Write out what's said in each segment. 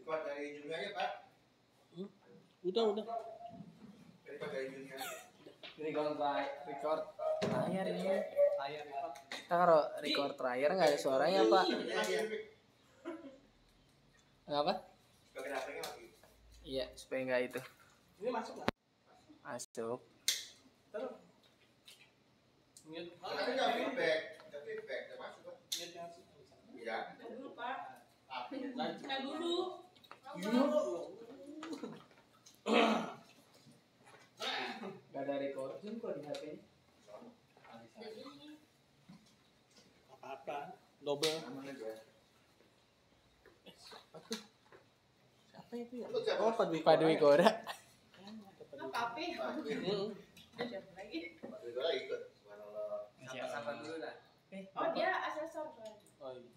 Record dari juniornya Pak. Udah. Record dari junior. Record layar ini. Kita kalau record layar nggak ada suaranya Pak. Kenapa? Pakai HP-nya lagi. Iya supaya nggak itu. Ini masuk nggak? Masuk. Terus. Mute. Tapi nggak feedback, nggak masuk Pak. Mute yang masuk. Iya. Dulu Pak. Apa? Nah dulu. Gak ada recording kok di HP ini. Apa-apa. Double. Aman aja. Siapa itu ya? Lu siapa? Oh, Pak Dwi Gora. Apa? Siapa lagi? Pak Dwi Gora ikut. Subhanallah. Sapa dulu lah. Oh dia asesor soalnya. Oh iya.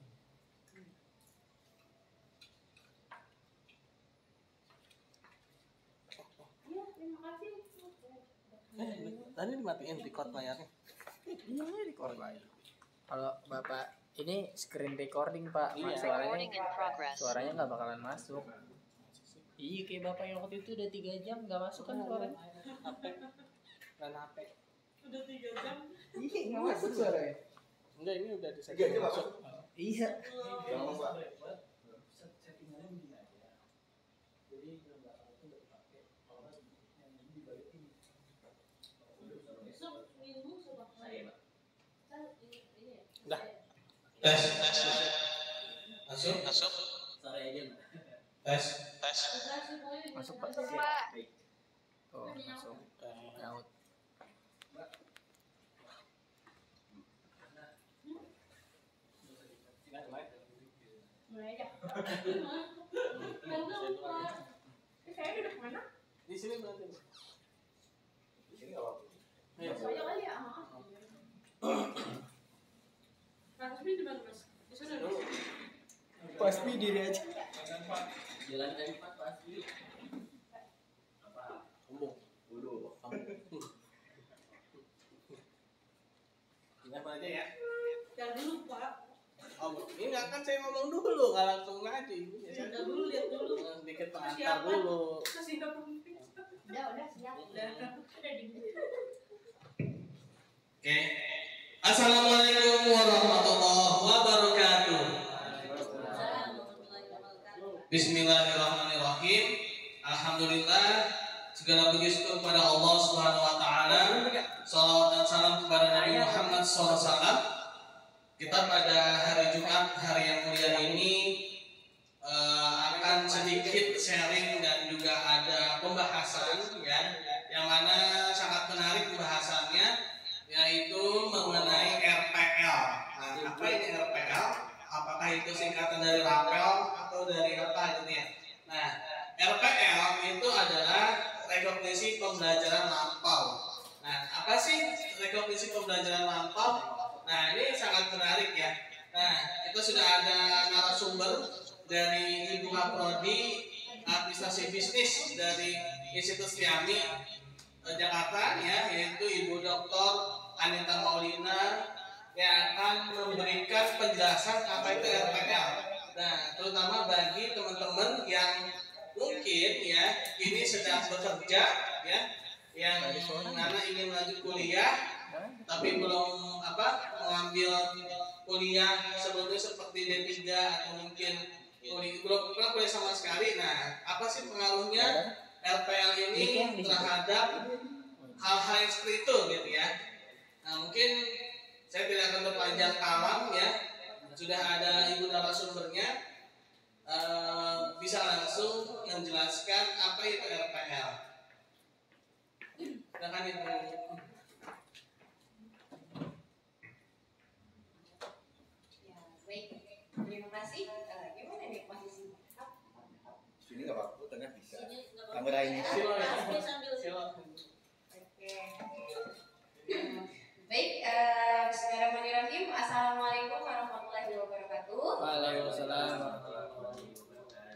Iya terima kasih. Tadi dimatiin record layarnya. Iya record layar. Kalau Bapak ini screen recording Pak, Iya. Recording in progress. suaranya nggak bakalan masuk. Iya kayak Bapak yang waktu itu udah 3 jam nggak masuk kan suaranya. HP. Dan HP. Udah 3 jam. Iya nggak masuk suaranya. Enggak, ini udah di Tiga aja masuk. Iya. Jangan Pak. Besok minggu coba saya. Ini ya. Udah. Tes. Masuk. Suara aja. Tes. Masuk Pak. Masuk, Pak. Oh masuk. Nyaut. Mulai aja. Saya duduk mana? Di sini berarti. Di sini nggak apa-apa. Saya kali ya. Harus di mana Mas? Di sana. Pasti diri aja. Jalan dari Pak pasti. Sombong. Dulu. Apa aja ya? Jangan dulu Pak. Oh, ini nggak kan saya ngomong dulu, nggak langsung ngaji. Jangan dulu lihat dulu. Dikit pengantar dulu. Kasih penting. Udah siap. Udah di. Oke. Assalamualaikum warahmatullahi wabarakatuh. Bismillahirrahmanirrahim. Alhamdulillah. Segala puji syukur kepada Allah Subhanahu wa taala. Salawat dan salam kepada Nabi Muhammad SAW. Kita pada hari Jumat, hari yang mulia ini akan sedikit sharing dan juga ada pembahasan ya, yang mana sangat menarik pembahasannya, yaitu mengenai RPL. Nah, apa ini RPL? Apakah itu singkatan dari rapel atau dari apa gitu ya? Nah, RPL itu adalah rekognisi pembelajaran lampau. Nah, apa sih rekognisi pembelajaran lampau? Nah, ini sangat menarik ya. Nah, kita sudah ada narasumber dari Ibu Kaprodi Administrasi Bisnis dari Institut Sriami Jakarta ya, yaitu Ibu Dr. Anita Maulina yang akan memberikan penjelasan apa itu RPL. Nah, terutama bagi teman-teman yang mungkin ya ini sedang bekerja ya, yang mana ingin lanjut kuliah tapi belum mengambil kuliah sebelumnya seperti D3 atau mungkin belum pernah kuliah sama sekali. Nah, apa sih pengaruhnya RPL ini terhadap hal-hal yang seperti itu gitu ya? Nah, mungkin saya tidak akan berpanjang kalam ya. Sudah ada ibu narasumbernya, bisa langsung menjelaskan apa itu RPL. Silakan Ibu. Baik, terima kasih. Gimana nih posisi? Sini nggak apa-apa, tengah bisa. Sini nggak apa-apa. Kamera ini. Sambil. Oke. Baik, bismillahirrahmanirrahim. Assalamualaikum warahmatullahi wabarakatuh. Waalaikumsalam.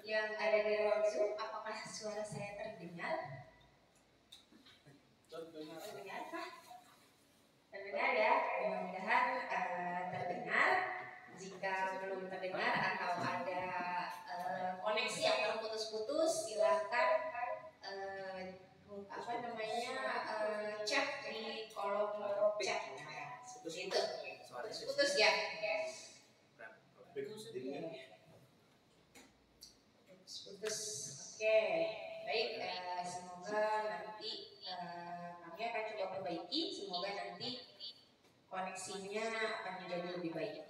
Yang ada di ruang Zoom, apakah suara saya terdengar? Terdengar Pak? Terdengar ya? Mudah-mudahan terdengar. Jika belum terdengar atau ada koneksi yang terputus Oke, baik. Semoga nanti kami akan coba perbaiki. Semoga nanti koneksinya akan menjadi lebih baik.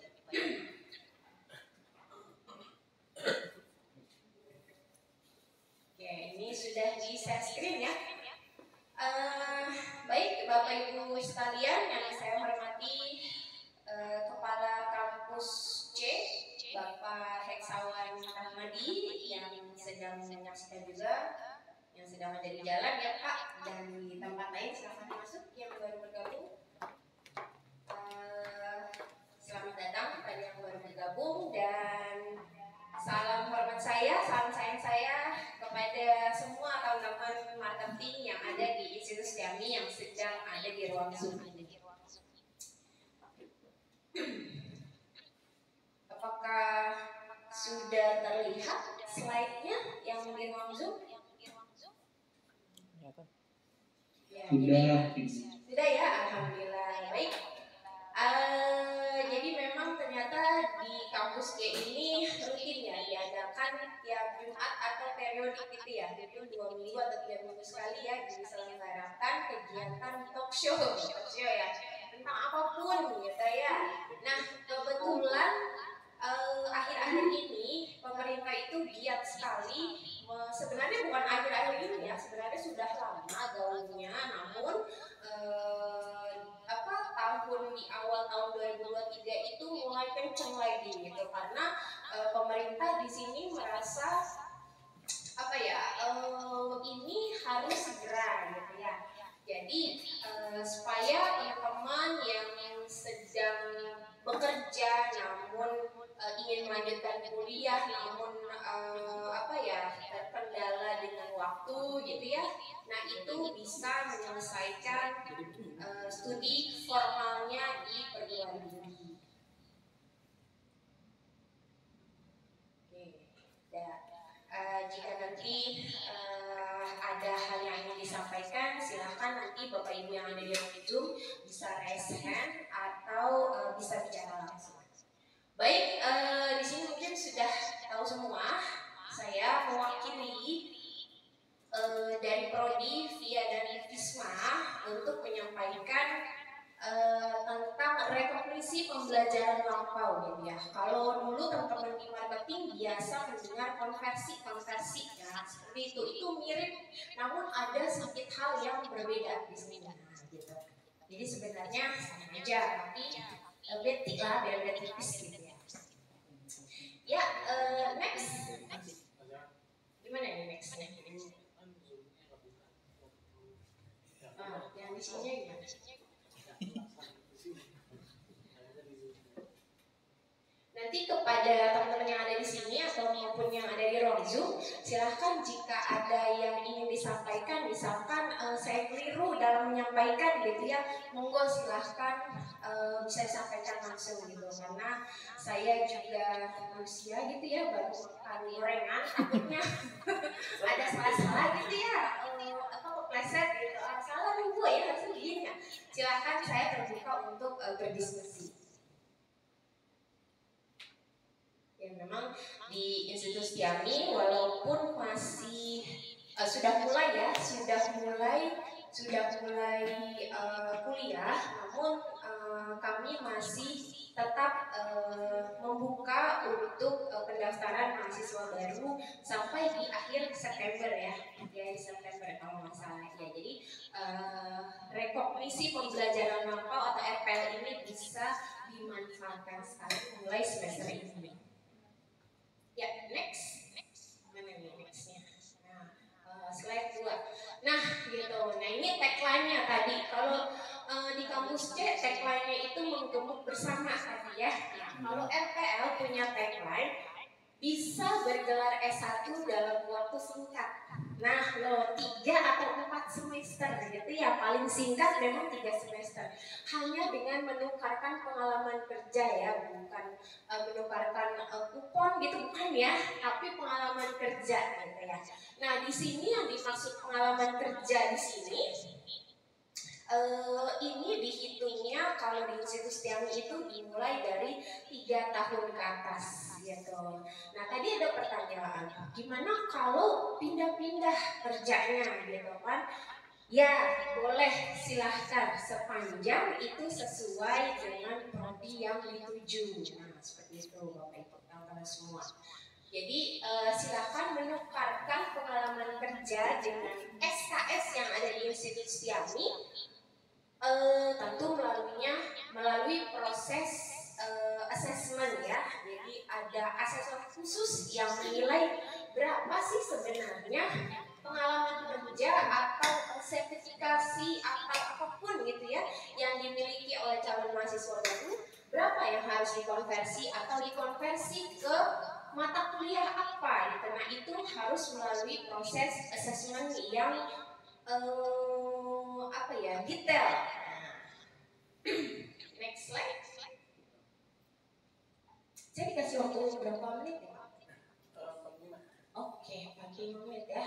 Oke, ini sudah di share screen ya. Baik, Bapak Ibu sekalian yang saya hormati, Kepala Kampus C, Bapak Heksawan Rahmadi yang sedang menyaksikan juga, yang sedang ada di jalan ya Pak, dan di tempat lain silahkan masuk yang baru bergabung. Selamat datang kepada yang baru bergabung dan salam hormat saya, salam sayang saya kepada semua teman-teman marketing yang ada di institusi kami yang sedang ada di ruang Zoom ini. Apakah sudah terlihat slide-nya yang di ruang Zoom? Ya, sudah ya, alhamdulillah. Baik. Jadi memang ternyata di kampus G ini rutin ya diadakan tiap Jumat atau periodik gitu ya, itu 2 minggu atau 3 minggu sekali ya diselenggarakan kegiatan talk show ya tentang apapun gitu ya. Nah kebetulan akhir-akhir ini pemerintah itu giat sekali, sebenarnya bukan akhir-akhir ini ya, sebenarnya sudah lama gaungnya, namun tahun di awal tahun 2023 itu mulai kenceng lagi gitu karena pemerintah di sini merasa ini harus segera gitu ya. Jadi supaya teman-teman yang sedang bekerja namun ingin melanjutkan kuliah namun terkendala dengan waktu gitu ya. Nah itu bisa menyelesaikan studi formalnya di perguruan tinggi. Oke, jika nanti ada hal yang ingin disampaikan, silahkan nanti Bapak Ibu yang ada di Zoom bisa raise hand atau bisa bicara langsung. Baik, di sini mungkin sudah tahu semua. Saya mewakili dari Prodi Via dan Visma untuk menyampaikan tentang rekognisi pembelajaran lampau gitu ya. Kalau dulu teman-teman di marketing biasa mendengar konversi ya seperti itu mirip, namun ada sedikit hal yang berbeda di sini gitu. Jadi sebenarnya sama aja, tapi betik lah biar tipis gitu ya. Ya, next. Gimana nih nextnya? Yang di sini gimana? Nanti kepada teman-teman yang ada di sini atau maupun yang ada di ruang Zoom, silahkan jika ada yang ingin disampaikan, misalkan saya keliru dalam menyampaikan gitu ya, monggo silahkan bisa disampaikan langsung gitu, karena saya juga manusia gitu ya, baru makan gorengan, takutnya ada salah-salah gitu ya, atau kepleset gitu, salah dulu ya, harusnya begini ya. Silahkan, saya terbuka untuk berdiskusi. Ya memang di institusi kami walaupun masih sudah mulai kuliah, namun kami masih tetap membuka untuk pendaftaran mahasiswa baru sampai di akhir September ya di September kalau nggak salah ya. Jadi rekognisi pembelajaran lampau atau RPL ini bisa dimanfaatkan sekali mulai semester ini. Ya, next. Mana nih nextnya? Nah, slide 2. Nah, gitu. Nah, ini tagline-nya tadi. Kalau di kampus C, tagline-nya itu menggemuk bersama tadi ya. Nah, kalau RPL punya tagline, bisa bergelar S1 dalam waktu singkat. Nah, 3 atau 4 semester gitu ya, paling singkat memang 3 semester. Hanya dengan menukarkan pengalaman kerja ya, bukan menukarkan kupon gitu, bukan ya, tapi pengalaman kerja gitu ya. Nah, di sini yang dimaksud pengalaman kerja di sini Ini dihitungnya kalau di Institut Setiami itu dimulai dari 3 tahun ke atas gitu. Nah tadi ada pertanyaan, gimana kalau pindah-pindah kerjanya gitu kan? Ya boleh, silahkan sepanjang itu sesuai dengan prodi yang dituju. Nah seperti itu Bapak Ibu teman-teman semua. Jadi silakan menukarkan pengalaman kerja dengan SKS yang ada di Institut Setiami. Tentu melalui proses assessment ya. Jadi ada asesor khusus yang menilai berapa sih sebenarnya pengalaman kerja atau sertifikasi atau apapun gitu ya yang dimiliki oleh calon mahasiswa baru, berapa yang harus dikonversi atau dikonversi ke mata kuliah apa gitu. Nah itu harus melalui proses assessment yang detail. Next slide. Saya dikasih waktu berapa menit ya? Oke, 45 menit ya.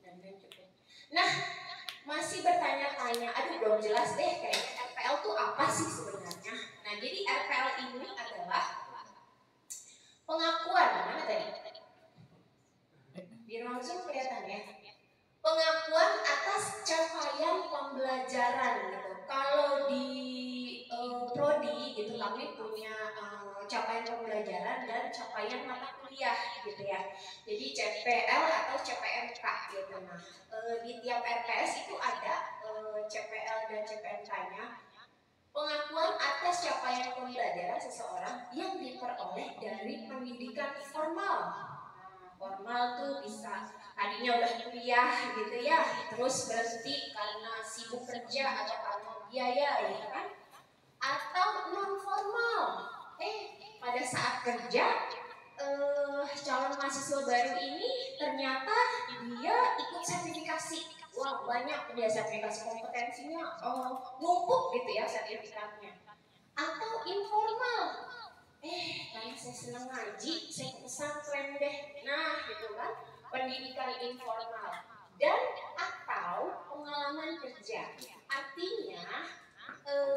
Dan cukup. Nah, masih bertanya-tanya, aduh belum jelas deh kayaknya RPL itu apa sih sebenarnya? Nah, jadi RPL ini adalah pengakuan, mana tadi? Di ruang Zoom kelihatan ya? Pengakuan atas capaian pembelajaran gitu. Kalau di prodi gitu kami punya capaian pembelajaran dan capaian mata kuliah gitu ya. Jadi CPL atau CPMK gitu. Nah, di tiap RPS itu ada CPL dan CPMK-nya. Pengakuan atas capaian pembelajaran seseorang yang diperoleh dari pendidikan formal. Formal tuh bisa tadinya udah kuliah gitu ya, terus berhenti karena sibuk kerja atau karena biaya ya kan, atau non formal. Pada saat kerja calon mahasiswa baru ini ternyata dia ikut sertifikasi. Wah banyak dia sertifikasi kompetensinya, numpuk gitu ya sertifikatnya. Atau informal. Karena saya senang ngaji, saya pesantren deh. Nah, gitu kan, pendidikan informal dan atau pengalaman kerja. Artinya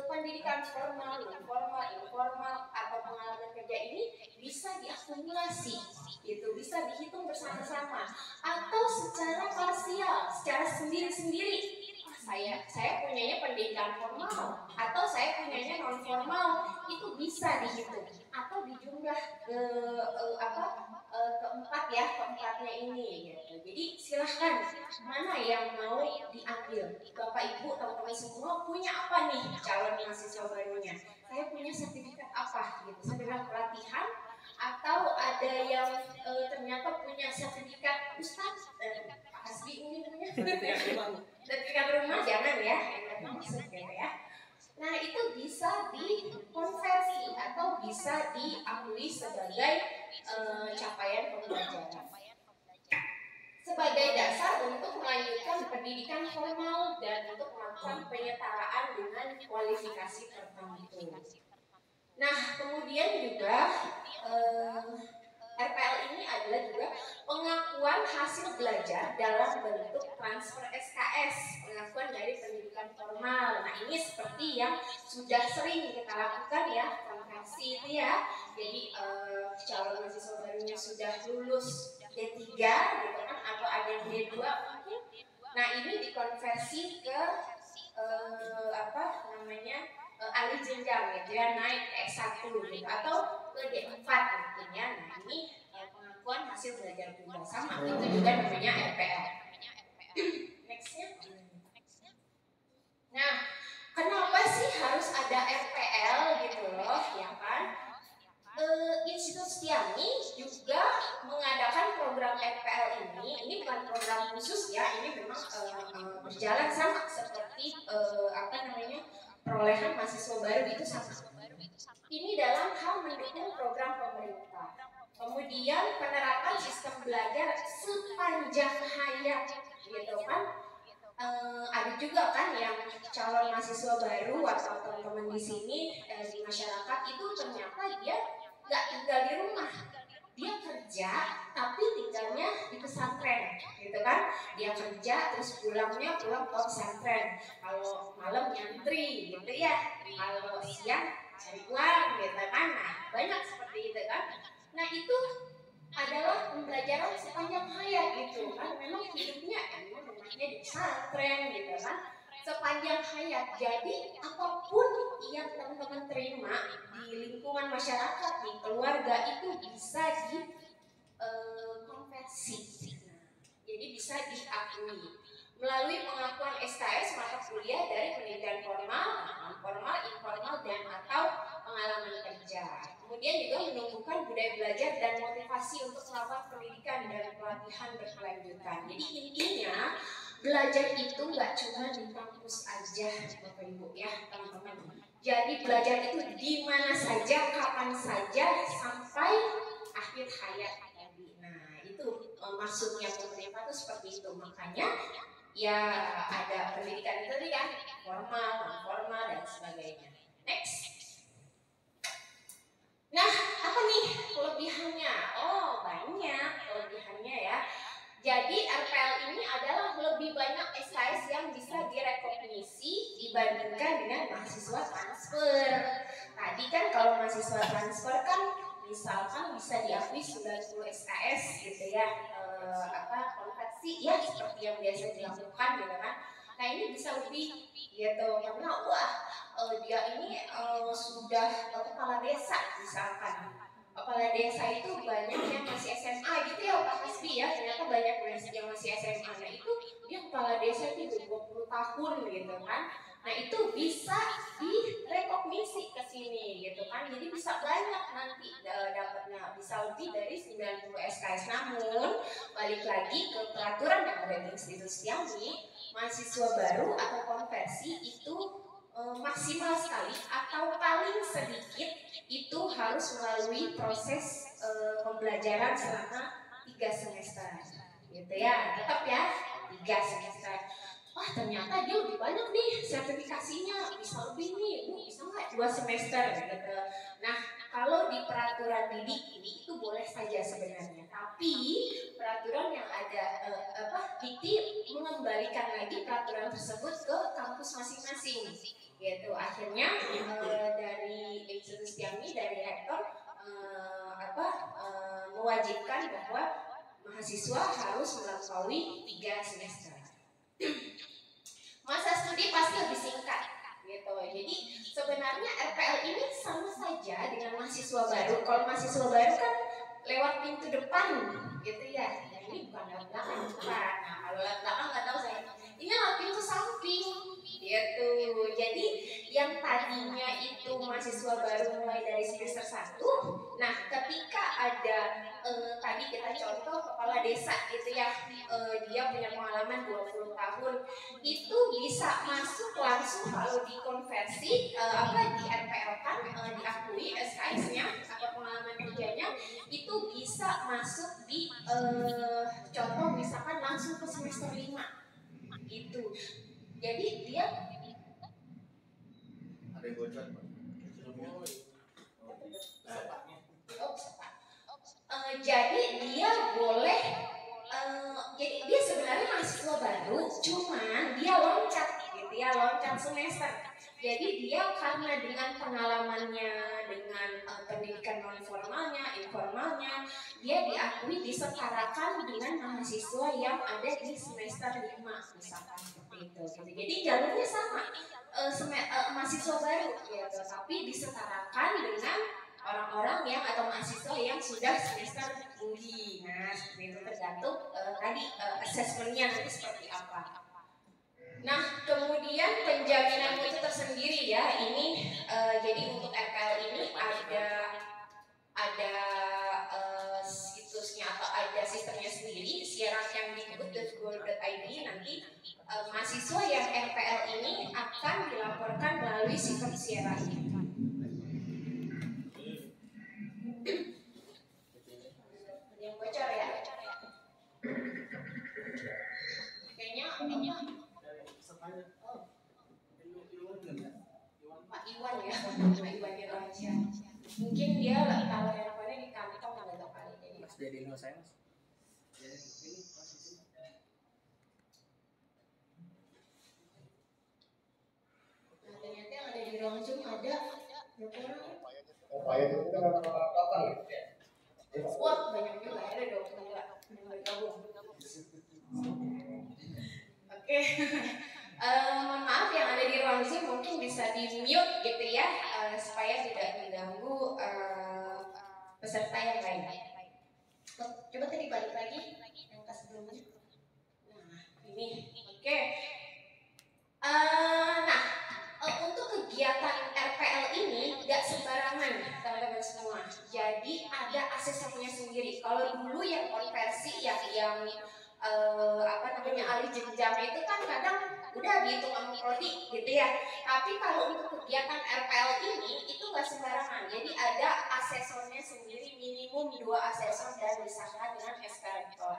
pendidikan formal, informal atau pengalaman kerja ini bisa diakumulasi, gitu, bisa dihitung bersama-sama atau secara parsial, secara sendiri-sendiri. Saya punyanya pendidikan formal atau saya punyanya non formal, itu bisa dihitung atau dijumlah keempatnya ini gitu. Jadi silahkan mana yang mau diambil. Bapak Ibu teman-teman semua punya apa nih calon mahasiswa barunya? Saya punya sertifikat apa gitu, sertifikat pelatihan atau ada yang ternyata punya sertifikat Ustaz Pak Hasbi ini punya sertifikat rumah, jangan ya, yang maksud gitu ya. Nah itu bisa dikonversi atau bisa diakui sebagai capaian pembelajaran sebagai dasar untuk melanjutkan pendidikan formal dan untuk melakukan penyetaraan dengan kualifikasi tertentu. Nah kemudian juga RPL ini adalah juga pengakuan hasil belajar dalam bentuk transfer SKS, pengakuan dari pendidikan formal. Nah ini seperti yang sudah sering kita lakukan ya, konversi itu ya. Jadi calon mahasiswa barunya sudah lulus D3 gitu kan, atau ada yang D2 mungkin. Nah ini dikonversi ke alih jenjang gitu ya, naik S1 gitu, atau ke D4 mungkin ya. Nah ini pengakuan hasil belajar tunggal sama, itu juga namanya RPL. Nextnya. Nah kenapa sih harus ada RPL gitu loh ya kan? Institut Setiami juga mengadakan program RPL ini bukan program khusus ya, ini memang berjalan sama seperti perolehan mahasiswa baru itu sama. Ini dalam hal mendukung program pemerintah. Kemudian penerapan sistem belajar sepanjang hayat, gitu kan? Ada juga kan yang calon mahasiswa baru atau teman-teman di sini di masyarakat itu ternyata dia nggak tinggal di rumah, dia kerja tapi tinggalnya di pesantren, gitu kan? Dia kerja terus pulangnya pulang ke pesantren, kalau malam nyantri gitu ya, kalau siang cari uang gitu kan. Nah banyak seperti itu kan. Nah itu adalah pembelajaran sepanjang hayat gitu kan. Memang hidupnya emang rumahnya di pesantren gitu kan, sepanjang hayat. Jadi apapun yang teman-teman terima di lingkungan masyarakat, di keluarga, itu bisa di konversi. Jadi bisa diakui melalui pengakuan SKS mata kuliah dari pendidikan formal, non formal, informal, dan atau pengalaman kerja. Kemudian juga menumbuhkan budaya belajar dan motivasi untuk melakukan pendidikan dan pelatihan berkelanjutan. Jadi intinya belajar itu nggak cuma di kampus aja, Bapak Ibu ya teman-teman. Jadi belajar itu di mana saja, kapan saja, sampai akhir hayat tadi. Nah itu maksudnya pemerintah itu seperti itu. Makanya ya ada pendidikan itu tadi kan, formal, non formal, dan sebagainya. Next. Nah apa nih kelebihannya? Oh banyak kelebihannya ya. Jadi RPL ini adalah lebih banyak SKS yang bisa direkognisi dibandingkan dengan mahasiswa transfer. Tadi kan kalau mahasiswa transfer kan misalkan bisa diakui 90 SKS gitu ya, konversi ya seperti yang biasa dilakukan gitu kan. Nah ini bisa lebih gitu karena wah dia ini sudah kepala desa misalkan. Kepala desa itu banyak yang masih SMA gitu ya Pak Hasbi ya, ternyata banyak yang masih SMA. Nah itu dia kepala desa itu 20 tahun gitu kan. Nah itu bisa direkognisi ke sini gitu kan. Jadi bisa banyak nanti dapatnya, bisa lebih dari 90 SKS. Namun balik lagi ke peraturan yang ada di institusi kami, mahasiswa baru atau konversi itu maksimal sekali atau paling sedikit itu harus melalui proses pembelajaran selama 3 semester gitu ya, tetap ya 3 semester. Wah ternyata dia lebih banyak nih sertifikasinya, bisa lebih nih, bisa nggak 2 semester gitu. Nah kalau di peraturan didik ini itu boleh saja sebenarnya, tapi peraturan yang ada Dikti mengembalikan lagi peraturan tersebut ke kampus masing-masing gitu. Akhirnya dari institusi kami, dari rektor mewajibkan bahwa mahasiswa harus melampaui 3 semester. Masa studi pasti lebih singkat gitu. Jadi sebenarnya RPL ini sama saja dengan mahasiswa baru. Kalau mahasiswa baru kan lewat pintu depan gitu ya. Nah ini bukan lewat belakang, depan. Nah kalau lewat belakang nggak tahu saya. Ini lewat pintu samping gitu. Jadi yang tadinya itu mahasiswa baru mulai dari semester 1. Nah ketika ada tadi kita contoh kepala desa gitu ya, dia punya pengalaman 20 tahun, itu bisa masuk langsung kalau dikonversi di RPL kan, diakui SKS-nya atau pengalaman kerjanya itu bisa masuk di contoh misalkan langsung ke semester 5 itu. Jadi dia ada yang bocor Pak. Jadi dia boleh jadi dia sebenarnya mahasiswa baru, cuman dia loncat gitu ya, loncat semester. Jadi dia karena dengan pengalamannya, dengan pendidikan non formalnya, informalnya, dia diakui disetarakan dengan mahasiswa yang ada di semester 5 misalkan seperti itu. Jadi jalurnya sama, mahasiswa baru gitu, tapi disetarakan dengan orang-orang yang atau mahasiswa yang sudah semester tinggi. Nah seperti itu, tergantung tadi asesmennya nanti seperti apa. Nah kemudian penjaminan mutu tersendiri ya, ini jadi untuk RPL ini ada situsnya atau ada sistemnya sendiri, siaran yang di good.go.id. Nanti mahasiswa yang RPL ini akan dilaporkan melalui sistem siaran ini. Yang bocor ya? Kayaknya Pak Iwan ya, Pak Iwan Irwansyah. Mungkin dia kalau handphonenya di kantong nggak tahu kali jadi. Mas jadi saya mas. Mohon maaf yang ada di ruang Zoom mungkin bisa di mute gitu ya, supaya tidak mengganggu peserta yang lain. Coba tadi balik lagi yang ke sebelumnya. Nah ini, oke. Nah, untuk kegiatan RPL ini nggak sembarangan teman-teman semua. Jadi ada asesornya sendiri. Kalau dulu yang konversi yang alih jenjang itu kan kadang udah dihitung sama prodi gitu ya. Tapi kalau untuk kegiatan RPL ini itu nggak sembarangan. Jadi ada asesornya sendiri, minimum 2 asesor dan disahkan dengan SK Rektor.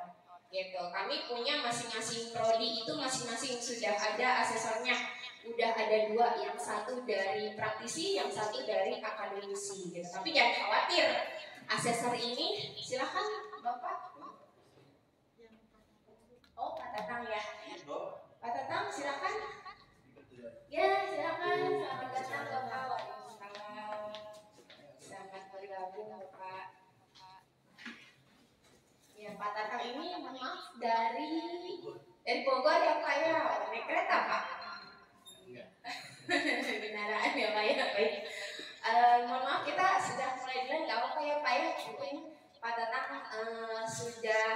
Gitu. Kami punya masing-masing prodi itu masing-masing sudah ada asesornya. Udah ada 2, yang satu dari praktisi, yang satu dari akademisi gitu. Tapi jangan khawatir, asesor ini silakan Bapak. Oh, Pak Tatang ya. Pak Tatang silakan. Ya, silakan. Selamat datang Bapak. Waalaikumsalam. Selamat bergabung Bapak. Ya, Pak Tatang ini maaf dari Bogor ya Pak ya. Naik kereta Pak. Benaran ya Pak ya. Baik. Mohon maaf kita sudah mulai dulu nggak apa-apa ya Pak ya. Mungkin Pak Tatang sudah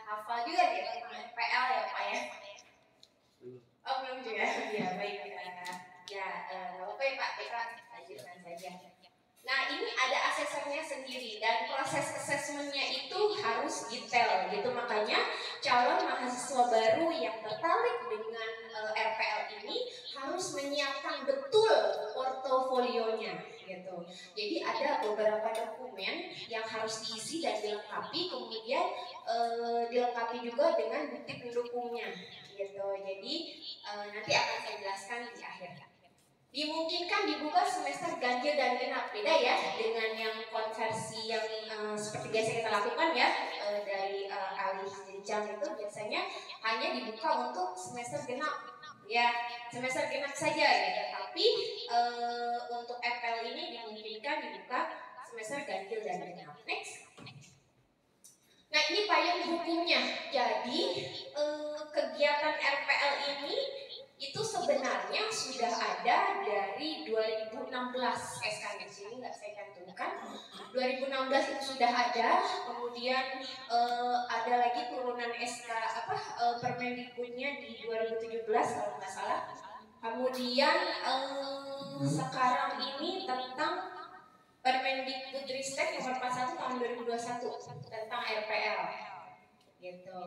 hafal juga ya tentang RPL ya Pak ya. Oh belum juga. Ya baik. Ya nggak apa-apa ya Pak. Kita lanjutkan saja. Nah ini ada asesornya sendiri dan proses asesmennya itu harus detail gitu, makanya calon mahasiswa baru yang tertarik dengan RPL ini harus menyiapkan betul portofolionya gitu. Jadi ada beberapa dokumen yang harus diisi dan dilengkapi, kemudian dilengkapi juga dengan bukti pendukungnya gitu. Jadi nanti akan saya jelaskan di akhir. Dimungkinkan dibuka semester ganjil dan genap, beda ya dengan yang konversi yang seperti biasa kita lakukan ya, dari alih jenjang itu biasanya hanya dibuka untuk semester genap ya, semester genap saja ya. Tapi untuk RPL ini dimungkinkan dibuka semester ganjil dan genap. Next. Nah ini payung hukumnya. Jadi kegiatan RPL ini itu sebenarnya sudah ada dari 2016. SK-nya di sini nggak saya cantumkan. 2016 itu sudah ada, kemudian ada lagi turunan SK Permendikbudnya di 2017 kalau nggak salah. Kemudian sekarang ini tentang Permendikbudristek nomor 41 tahun 2021 tentang RPL gitu.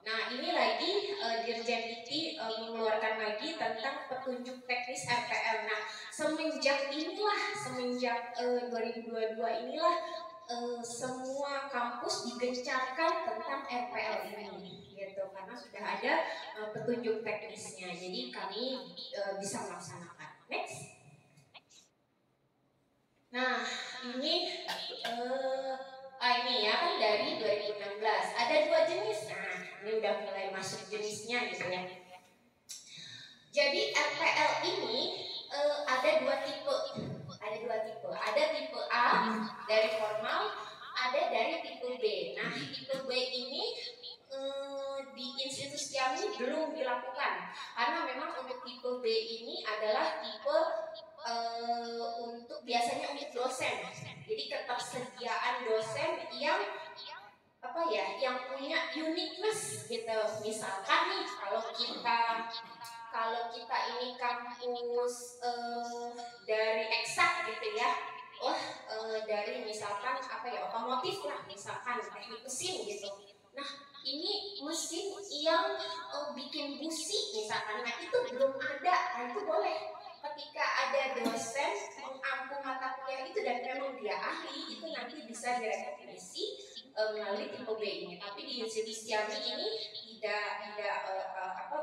Nah ini lagi Dirjen Dikti mengeluarkan lagi tentang petunjuk teknis RPL. Nah semenjak 2022 inilah semua kampus digencarkan tentang RPL ini gitu, karena sudah ada petunjuk teknisnya. Jadi kami bisa melaksanakan. Next. Nah ini ini ya kan dari 2016 ada 2 jenis. Nah ini udah mulai masuk jenisnya gitu ya. Jadi RPL ini ada 2 tipe. Ada tipe A dari formal, ada dari tipe B. Nah tipe B ini di institusi kami belum dilakukan karena memang untuk tipe B ini adalah tipe untuk biasanya untuk dosen. Jadi ketersediaan dosen yang yang punya uniqueness gitu. Misalkan nih kalau kita ini kampus dari eksak gitu ya. Dari misalkan otomotif lah, misalkan teknik mesin gitu. Nah ini mesin yang bikin busi misalkan, nah itu belum ada. Nah itu boleh ketika ada dosen mengampu mata kuliah itu dan memang dia ahli, itu nanti bisa direkomendasi melalui tipe B ini. Tapi di institusi kami ini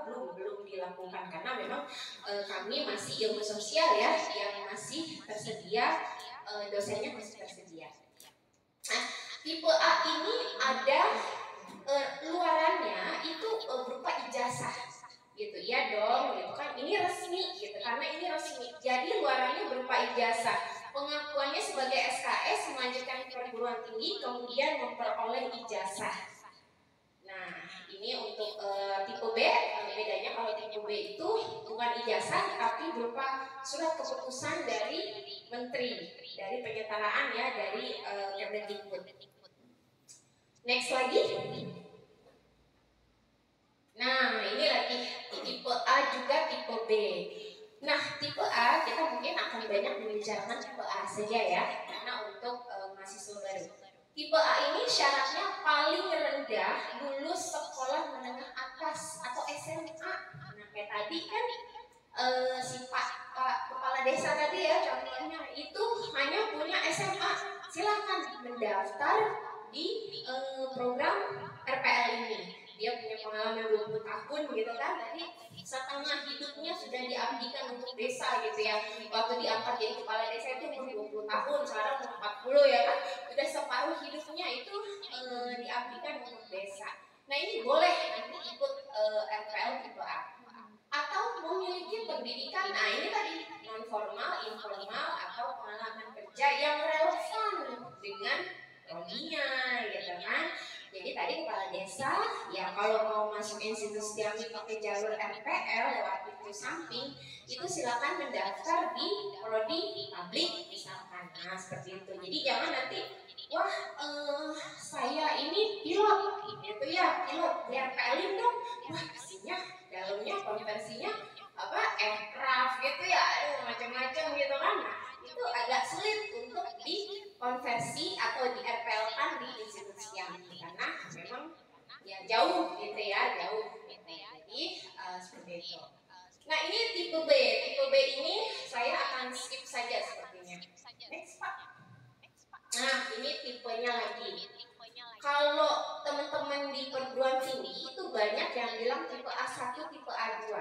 belum dilakukan karena memang kami masih ilmu sosial ya, yang masih tersedia, dosennya masih tersedia. Nah tipe A ini ada luarannya itu berupa ijazah gitu ya dong gitu kan, ini resmi gitu, karena ini resmi jadi luarannya berupa ijazah, pengakuannya sebagai SKS melanjutkan perguruan tinggi kemudian memperoleh ijazah. Nah ini untuk tipe B, bedanya kalau tipe B itu bukan ijazah tapi berupa surat keputusan dari menteri, dari penyetaraan ya, dari Kemdikbud. Next lagi. Nah, ini lagi tipe A juga tipe B. Nah, tipe A kita mungkin akan banyak membicarakan tipe A saja ya, karena untuk mahasiswa baru. Tipe A ini syaratnya paling rendah lulus sekolah menengah atas atau SMA. Nah, kayak tadi kan si Pak Kepala Desa tadi ya contohnya itu hanya punya SMA. Silakan mendaftar di program RPL ini. Dia punya pengalaman 20 tahun gitu kan, tadi setengah hidupnya sudah diabdikan untuk desa gitu ya. Waktu diangkat jadi kepala desa itu umur 20 tahun, sekarang umur 40 ya kan, sudah separuh hidupnya itu diabdikan untuk desa. Nah ini boleh nanti ikut RPL tipe A. Atau memiliki pendidikan, nah ini tadi non formal, informal atau pengalaman kerja yang relevan dengan prodinya gitu kan. Jadi tadi kepala desa ya kalau mau masuk institusi yang pakai jalur RPL lewat pintu samping itu silakan mendaftar di prodi publik misalkan. Nah seperti itu. Jadi jangan nanti wah saya ini pilot gitu ya, pilot di RPL-in dong. Wah isinya dalamnya konversinya apa aircraft gitu ya, macam-macam gitu kan. Nah itu agak sulit untuk dikonversi atau di RPL-kan di institusi yang ini karena memang ya jauh gitu ya, jauh gitu. Jadi seperti itu. Nah ini tipe B. Tipe B ini saya akan skip saja sepertinya. Next Pak. Nah ini tipenya lagi. Kalau teman-teman di perguruan tinggi itu banyak yang bilang tipe A1, tipe A2.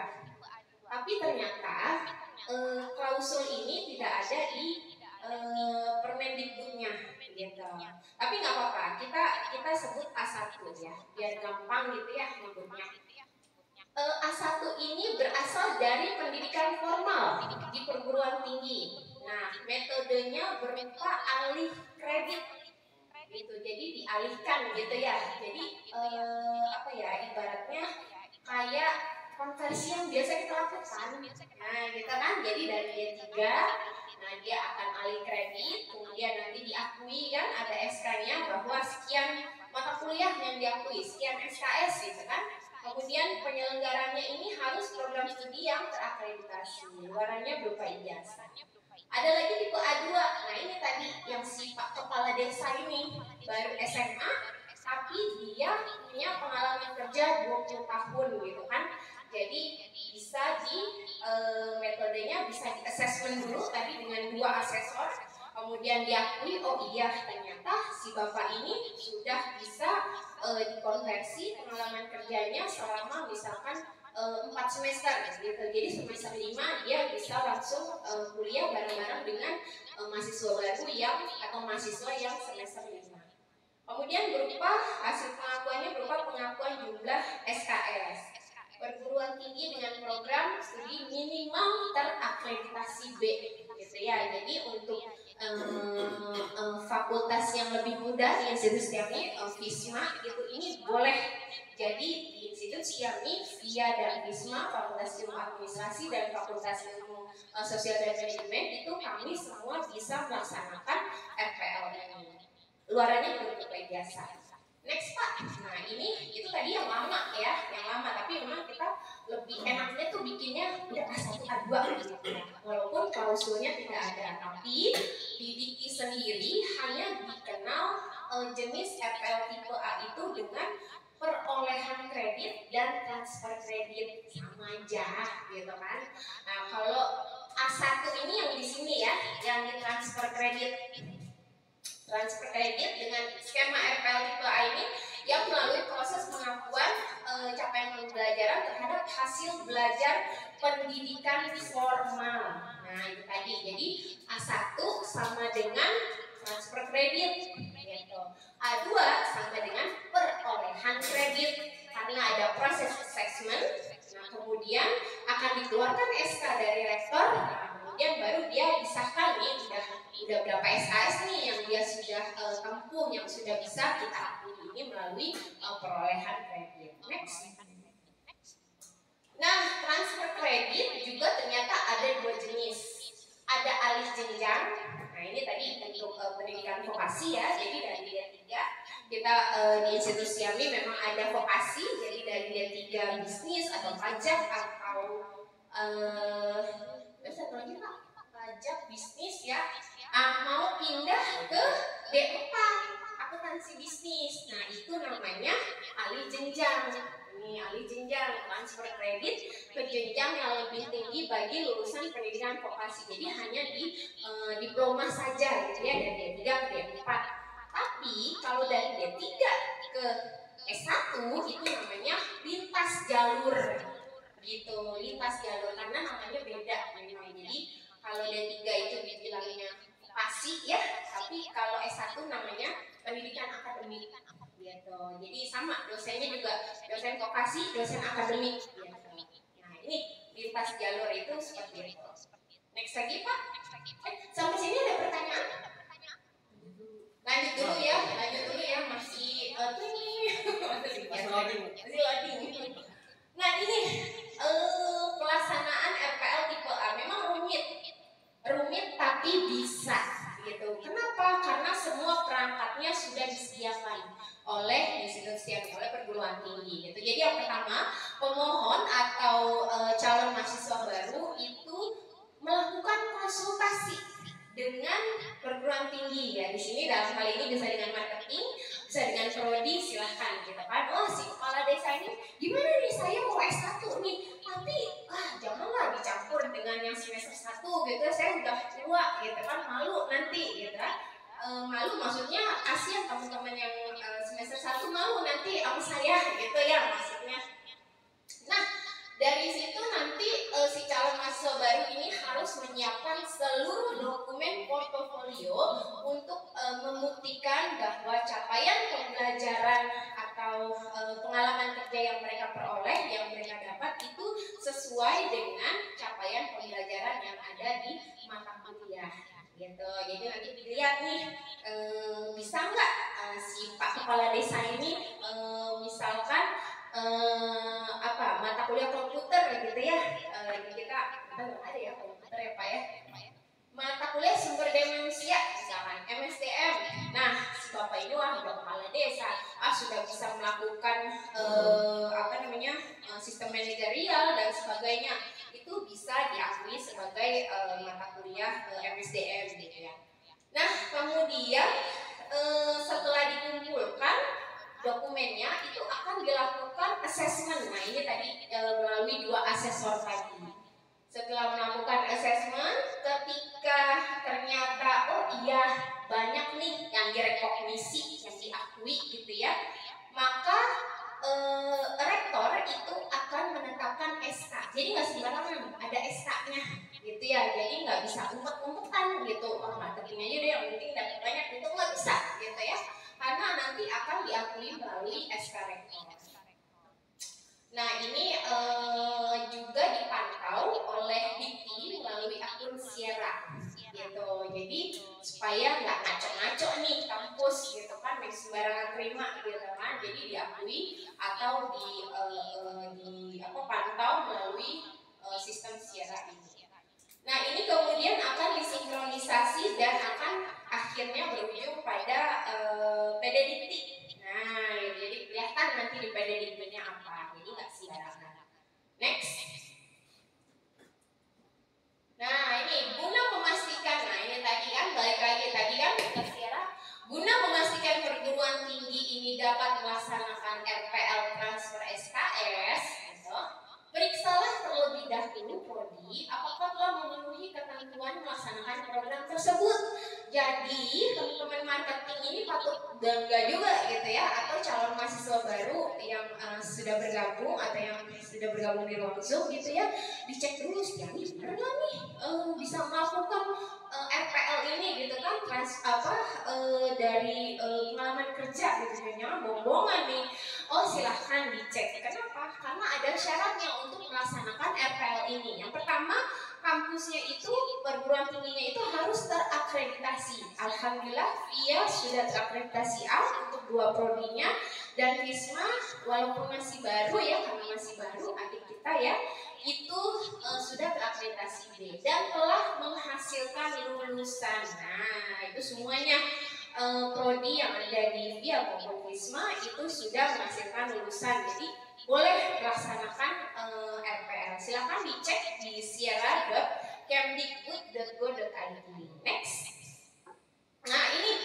Tapi ternyata klausul ini tidak ada di Permendikbudnya gitu. Tapi nggak apa-apa, kita sebut A1 ya, biar gampang gitu ya nyebutnya. A1 ini berasal dari pendidikan formal di perguruan tinggi. Nah, metodenya berupa alih kredit gitu. Jadi dialihkan gitu ya. Jadi apa ya, ibaratnya kayak konversi yang biasa kita lakukan. Nah, gitu kan. Jadi dari D3, nah dia akan alih kredit, kemudian nanti diakui kan ada SK-nya bahwa sekian mata kuliah yang diakui, sekian SKS gitu kan. Kemudian penyelenggaranya ini harus program studi yang terakreditasi, luarannya berupa ijazah. Ada lagi tipe A2, nah ini tadi yang si Pak Kepala Desa ini baru SMA, tapi dia punya pengalaman kerja 20 tahun gitu kan. Jadi bisa di metodenya bisa di assessment dulu tadi dengan 2 asesor, kemudian diakui oh iya ternyata si bapak ini sudah bisa dikonversi pengalaman kerjanya selama misalkan 4 semester gitu. Jadi semester 5 dia bisa langsung kuliah bareng-bareng dengan mahasiswa baru yang atau mahasiswa yang semester 5. Kemudian berupa hasil pengakuannya berupa pengakuan jumlah SKS. Perguruan tinggi dengan program studi minimal terakreditasi B gitu ya. Jadi untuk fakultas yang lebih muda di institusi kami FISMA gitu ini boleh. Jadi di institusi kami VIA dan FISMA, Fakultas Ilmu Administrasi dan Fakultas Ilmu Sosial dan Manajemen itu kami semua bisa melaksanakan RPL ini. Luarannya berupa ijazah. Next Pak, nah ini itu tadi yang lama ya, yang lama tapi memang kita lebih enaknya tuh bikinnya udah A1 A2 gitu ya. Walaupun klausulnya tidak ada, tapi di Dikti sendiri hanya dikenal jenis RPL tipe A itu dengan perolehan kredit dan transfer kredit sama aja gitu kan. Nah kalau A1 ini yang di sini ya, yang di transfer kredit dengan skema RPL tipe A ini yang melalui proses pengakuan capaian pembelajaran terhadap hasil belajar pendidikan formal. Nah itu tadi, jadi A1 sama dengan transfer kredit gitu. A2 sama dengan perolehan kredit karena ada proses assessment. Nah kemudian akan dikeluarkan SK dari rektor. Kemudian baru dia disahkan nih udah berapa SKS nih yang dia sudah tempuh, yang sudah bisa kita akui ini melalui perolehan kredit. Next. Nah transfer jenjang. Nah ini tadi untuk pendidikan vokasi ya. Jadi dari D3 kita di institusi kami memang ada vokasi. Jadi dari D3 bisnis atau pajak atau satu lagi Pak, pajak bisnis ya. Mau pindah ke D4 akuntansi bisnis. Nah itu namanya alih jenjang. Ini alih jenjang, transfer kredit ke jenjang yang lebih tinggi bagi lulusan pendidikan vokasi. Jadi hanya di diploma saja gitu ya, dari D3 ke D4. Tapi kalau dari D3 ke S1 itu namanya lintas jalur gitu, lintas jalur karena namanya beda memang. Jadi kalau D3 itu dibilangnya vokasi ya, tapi kalau S1 namanya pendidikan akademik gitu. Jadi sama, dosennya juga dosen vokasi, dosen akademik gitu. Nah ini lintas jalur itu seperti itu. Next lagi Pak. Sampai sini ada pertanyaan? Lanjut dulu ya, masih masih loading. Nah ini pelaksanaan RPL tipe A memang rumit tapi bisa gitu. Kenapa? Karena semua perangkatnya sudah disediakan oleh institusi oleh perguruan tinggi gitu. Jadi yang pertama, pemohon atau calon mahasiswa baru itu melakukan konsultasi dengan perguruan tinggi ya. Di sini dalam hal ini bisa dengan marketing, bisa dengan prodi, silahkan gitu kan. Oh si kepala desa ini gimana nih, saya mau S1 nih, tapi janganlah dicampur dengan yang semester 1 gitu, saya udah tua gitu kan, malu nanti gitu kan. Malu maksudnya kasihan teman-teman yang semester 1 malu nanti sama saya gitu ya maksudnya. Nah dari situ nanti si calon mahasiswa baru ini harus menyiapkan seluruh dokumen portofolio untuk membuktikan bahwa capaian pembelajaran atau pengalaman kerja yang mereka peroleh, yang mereka dapat itu sesuai dengan capaian pembelajaran yang ada di mata kuliah gitu. Jadi nanti dilihat nih bisa nggak si Pak Kepala Desa ini misalkan mata kuliah komputer gitu ya. Kita nggak ada ya komputer ya Pak ya. Mata kuliah sumber daya manusia misalkan MSDM. Nah si Bapak ini udah kepala desa, sudah bisa melakukan sistem manajerial dan sebagainya. Itu bisa diakui sebagai mata kuliah MSDM gitu ya. Nah kemudian setelah dikumpulkan dokumennya itu akan dilakukan assessment. Nah ini tadi melalui 2 asesor tadi. Setelah melakukan assessment, ketika ternyata banyak nih yang direkognisi, yang diakui gitu ya, maka rektor itu akan menetapkan SK. Jadi nggak sembarangan, ada SK-nya gitu ya. Jadi nggak bisa umpet-umpetan gitu. Marketing aja deh, yang penting dapat banyak, itu nggak bisa gitu ya. Karena nanti akan diakui melalui SK rektor. Nah ini juga dipantau oleh Dikti melalui akun Sierra gitu. Jadi supaya nggak ngaco-ngaco nih kampus gitu kan, sembarangan terima gitu kan. Jadi diakui atau pantau melalui sistem Sierra ini. Nah ini kemudian akan disinkronisasi dan akan akhirnya berujung pada PD Dikti. Nah jadi kelihatan nanti di PD Diktinya apa, jadi nggak sembarangan. Next. Nah ini guna memastikan, nah ini tadi kan balik lagi tadi kan guna memastikan perguruan tinggi ini dapat melaksanakan RPL transfer SKS gitu. Periksalah terlebih dahulu prodi apakah telah memenuhi ketentuan melaksanakan program tersebut. Jadi teman-teman marketing ini patut bangga juga gitu ya, atau calon mahasiswa baru yang sudah bergabung atau yang sudah bergabung di ruang Zoom gitu ya, dicek dulu sih ini benar nggak nih bisa melakukan RPL ini gitu kan, dari pengalaman kerja gitu, jangan bohongan nih. Oh silahkan dicek. Kenapa? Karena ada syaratnya untuk melaksanakan RPL ini. Yang pertama, kampusnya itu, perguruan tingginya itu harus terakreditasi. Alhamdulillah VIA sudah terakreditasi A untuk 2 prodinya, dan Visma walaupun masih baru ya, karena masih baru adik kita ya, itu sudah terakreditasi B dan telah menghasilkan lulusan. Nah, itu semuanya prodi yang ada di VIA maupun Wisma itu sudah menghasilkan lulusan. Jadi boleh melaksanakan RPL. Silakan dicek di sierra.kemdikbud.go.id. Next. Nah, ini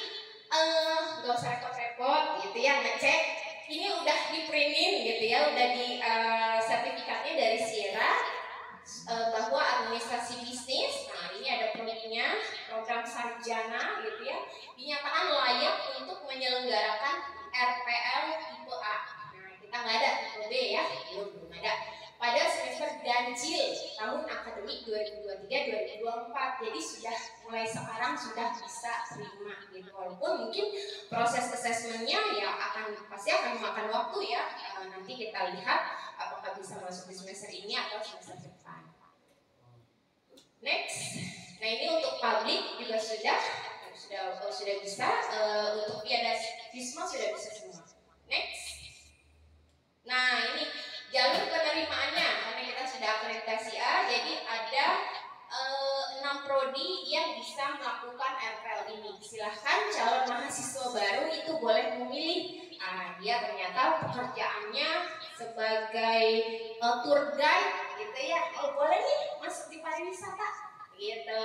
gak usah repot-repot gitu ya ngecek. Ini udah di printin gitu ya, udah di sertifikatnya dari Sierra bahwa administrasi bisnis. Nah, ini ada prodinya, program sarjana gitu ya, dinyatakan layak untuk menyelenggarakan RPL tipe A. Nah, kita nggak ada tipe B ya, belum ada. Pada semester ganjil tahun akademik 2023-2024, jadi sudah mulai sekarang sudah bisa terima gitu. Walaupun mungkin proses assessmentnya ya pasti akan memakan waktu ya. Nanti kita lihat apakah bisa masuk di semester ini atau semester depan. Next, nah ini untuk publik juga sudah bisa, untuk VIA dan Wisma sudah bisa semua. Next, nah ini jalur penerimaannya karena kita sudah akreditasi A, jadi ada 6 prodi yang bisa melakukan RPL ini. Silahkan calon mahasiswa baru itu boleh memilih. Dia ternyata pekerjaannya sebagai tour guide gitu ya. Oh, boleh nih masuk di pariwisata gitu.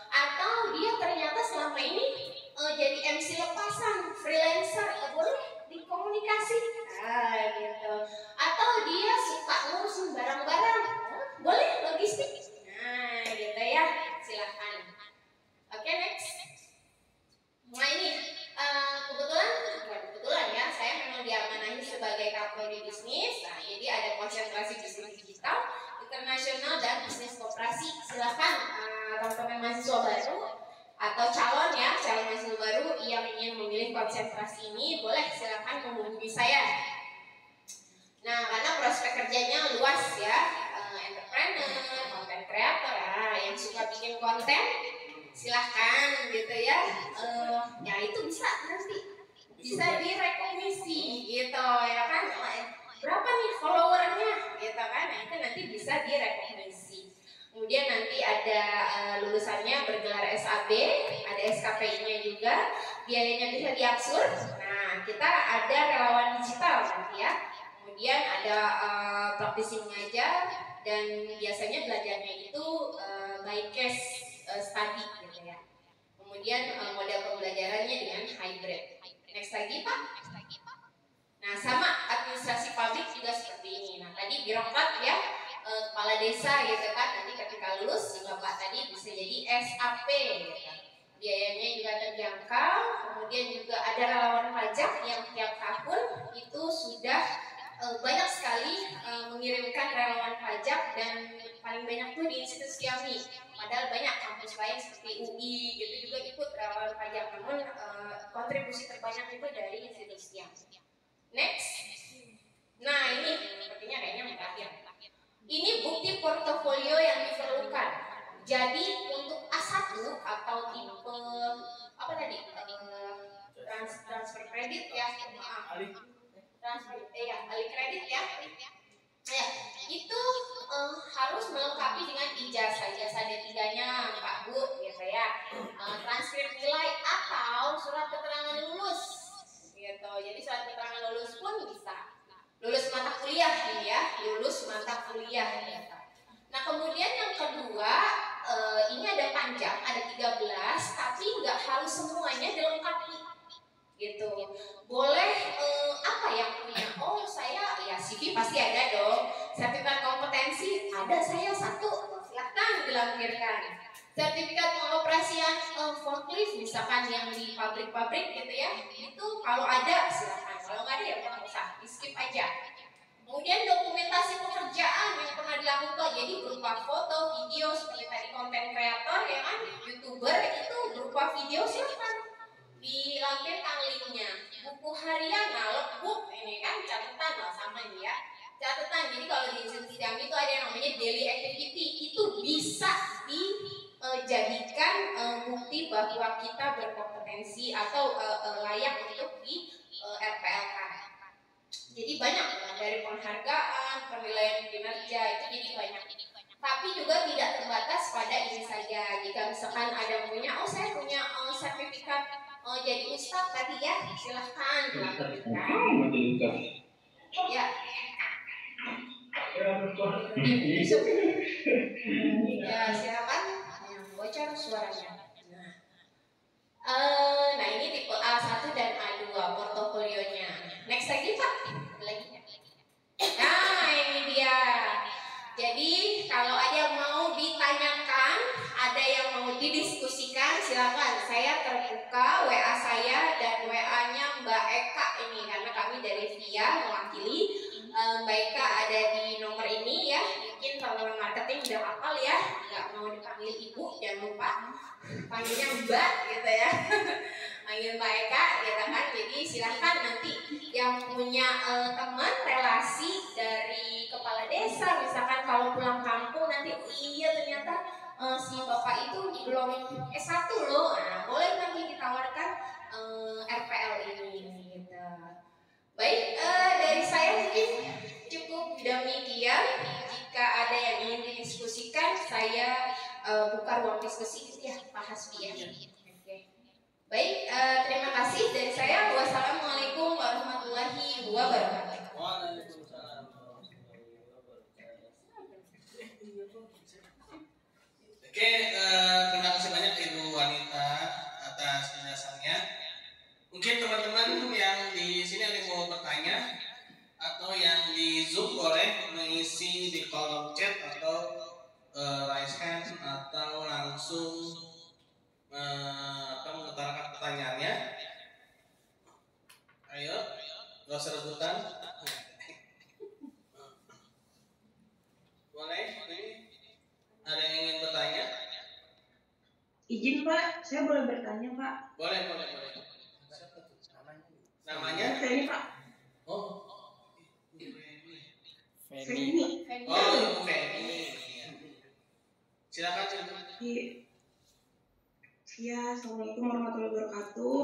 Atau dia ternyata selama ini jadi MC lepasan, freelancer, boleh di komunikasi. Gitu. Atau dia suka ngurusin barang-barang, boleh logistik. Nah, gitu ya. Silahkan. Oke, next. Nah, ini kebetulan ya, saya memang diamanahi sebagai kapolri bisnis. Nah, jadi ada konsentrasi bisnis digital, internasional, dan bisnis koperasi. Silahkan teman-teman mahasiswa baru atau calon mahasiswa baru yang ingin memilih konsentrasi ini, boleh silahkan menghubungi saya. Nah, karena prospek kerjanya luas ya, entrepreneur, content creator, yang suka bikin konten, silahkan gitu ya. Ya itu bisa direkomendasi gitu ya kan. Berapa nih followernya gitu kan? Nah, itu nanti bisa direkomendasi. Kemudian nanti ada lulusannya bergelar SAB, ada SKPI-nya juga, biayanya bisa diaksur. Nah, kita ada relawan digital nanti ya. Kemudian ada praktisi mengajar, dan biasanya belajarnya itu by case study gitu ya. Kemudian model pembelajarannya dengan hybrid. Next lagi Pak. Nah, sama administrasi publik juga seperti ini. Nah, tadi birokrat ya, kepala desa gitu kan, nanti ketika lulus si Bapak tadi bisa jadi SAP gitu. Biayanya juga terjangkau. Kemudian juga ada relawan pajak yang tiap tahun itu sudah banyak sekali mengirimkan relawan pajak, dan paling banyak tuh di institusi kami. Padahal banyak kampus lain seperti UI gitu juga ikut relawan pajak, namun kontribusi terbanyak itu dari institusi kami. Next. Nah, ini sepertinya kayaknya yang terakhir. Ini bukti portofolio yang diperlukan. Jadi untuk A1 atau tipe apa tadi? Transfer kredit ya. Alih kredit ya. Ya, itu harus melengkapi dengan ijazah D3-nya Pak Bu gitu ya. Transkrip nilai atau surat keterangan lulus gitu. Jadi surat keterangan lulus pun bisa. Lulus mata kuliah ini ya, lulus mata kuliah gitu. Nah, kemudian yang kedua, ini ada panjang, ada 13, tapi nggak harus semuanya dilengkapi gitu. Boleh apa yang punya? Oh, saya ya CV pasti ada dong. Sertifikat kompetensi ada saya 1, silahkan dilampirkan. Sertifikat pengoperasian forklift misalkan yang di pabrik-pabrik gitu ya, itu kalau ada silahkan. Kalau nggak ada ya nggak usah, di skip aja. Kemudian dokumentasi pekerjaan yang pernah dilakukan, jadi berupa foto, video seperti tadi konten kreator ya kan, YouTuber itu berupa video, silahkan dilampirkan linknya. Buku harian, nah logbook ini kan catatan lah sama ini ya. Catatan, jadi kalau di institusi kami itu ada yang namanya daily activity, itu bisa dijadikan bukti bahwa kita berkompetensi atau layak untuk di RPL-kan. Jadi banyak dari penghargaan, penilaian kinerja itu jadi banyak. Tapi juga tidak terbatas pada ini saja. Jika misalkan ada yang punya, oh saya punya sertifikat jadi ustadz tadi ya, silahkan dilakukan. Ya. Ya silakan. Bocor suaranya. Nah ini tipe A1 dan A2 portofolionya. Next lagi Pak. Lagi. Nah ini dia. Jadi kalau ada yang mau ditanyakan, ada yang mau didiskusikan, silakan. Saya terbuka WA saya dan WA-nya Mbak Eka ini karena kami dari VIA mewakili. Mbak Eka ada di nomor ini ya. Mungkin kalau marketing udah hafal ya, nggak mau dipanggil ibu, jangan lupa panggilnya Mbak gitu ya. Panggil Mbak Eka gitu kan. Jadi silahkan nanti yang punya teman relasi dari kepala desa, misalkan kalau pulang kampung nanti oh iya ternyata si bapak itu belum S1 loh, nah boleh nanti ditawarkan RPL ini gitu. Baik, dari saya mungkin cukup demikian. Jika ada yang ingin didiskusikan, saya buka ruang diskusi ya Pak Hasbi ya. Oke. Baik, terima kasih dari saya. Wassalamualaikum warahmatullahi wabarakatuh. Waalaikumsalam. Oke, terima kasih banyak Ibu Wanita atas penjelasannya. Mungkin teman-teman yang di sini ada yang mau bertanya atau yang di Zoom boleh mengisi di kolom chat atau raise hand atau langsung mengutarakan pertanyaannya. Ayo, gak usah rebutan. Boleh? Ada yang ingin bertanya? Izin Pak, saya boleh bertanya Pak? Boleh. Namanya? Feni Pak. Oh, Feni. oh Ibu Feni. Silakan. Iya, assalamualaikum warahmatullahi wabarakatuh.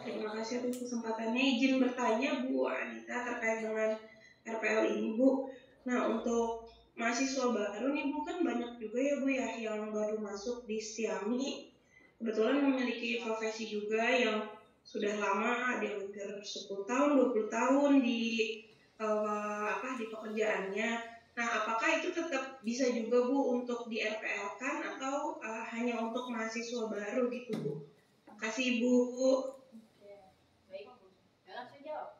Terima kasih atas kesempatannya. Izin bertanya Bu Anita terkait dengan RPL ini Bu. Nah untuk mahasiswa baru nih Bu, kan banyak juga ya Bu ya yang baru masuk di Setiami. Kebetulan memiliki profesi juga yang sudah lama, ada yang hampir 10 tahun, 20 tahun di pekerjaannya. Nah, apakah itu tetap bisa juga Bu untuk di RPL kan atau hanya untuk mahasiswa baru gitu Bu? Terima kasih Bu. Baik, langsung jawab.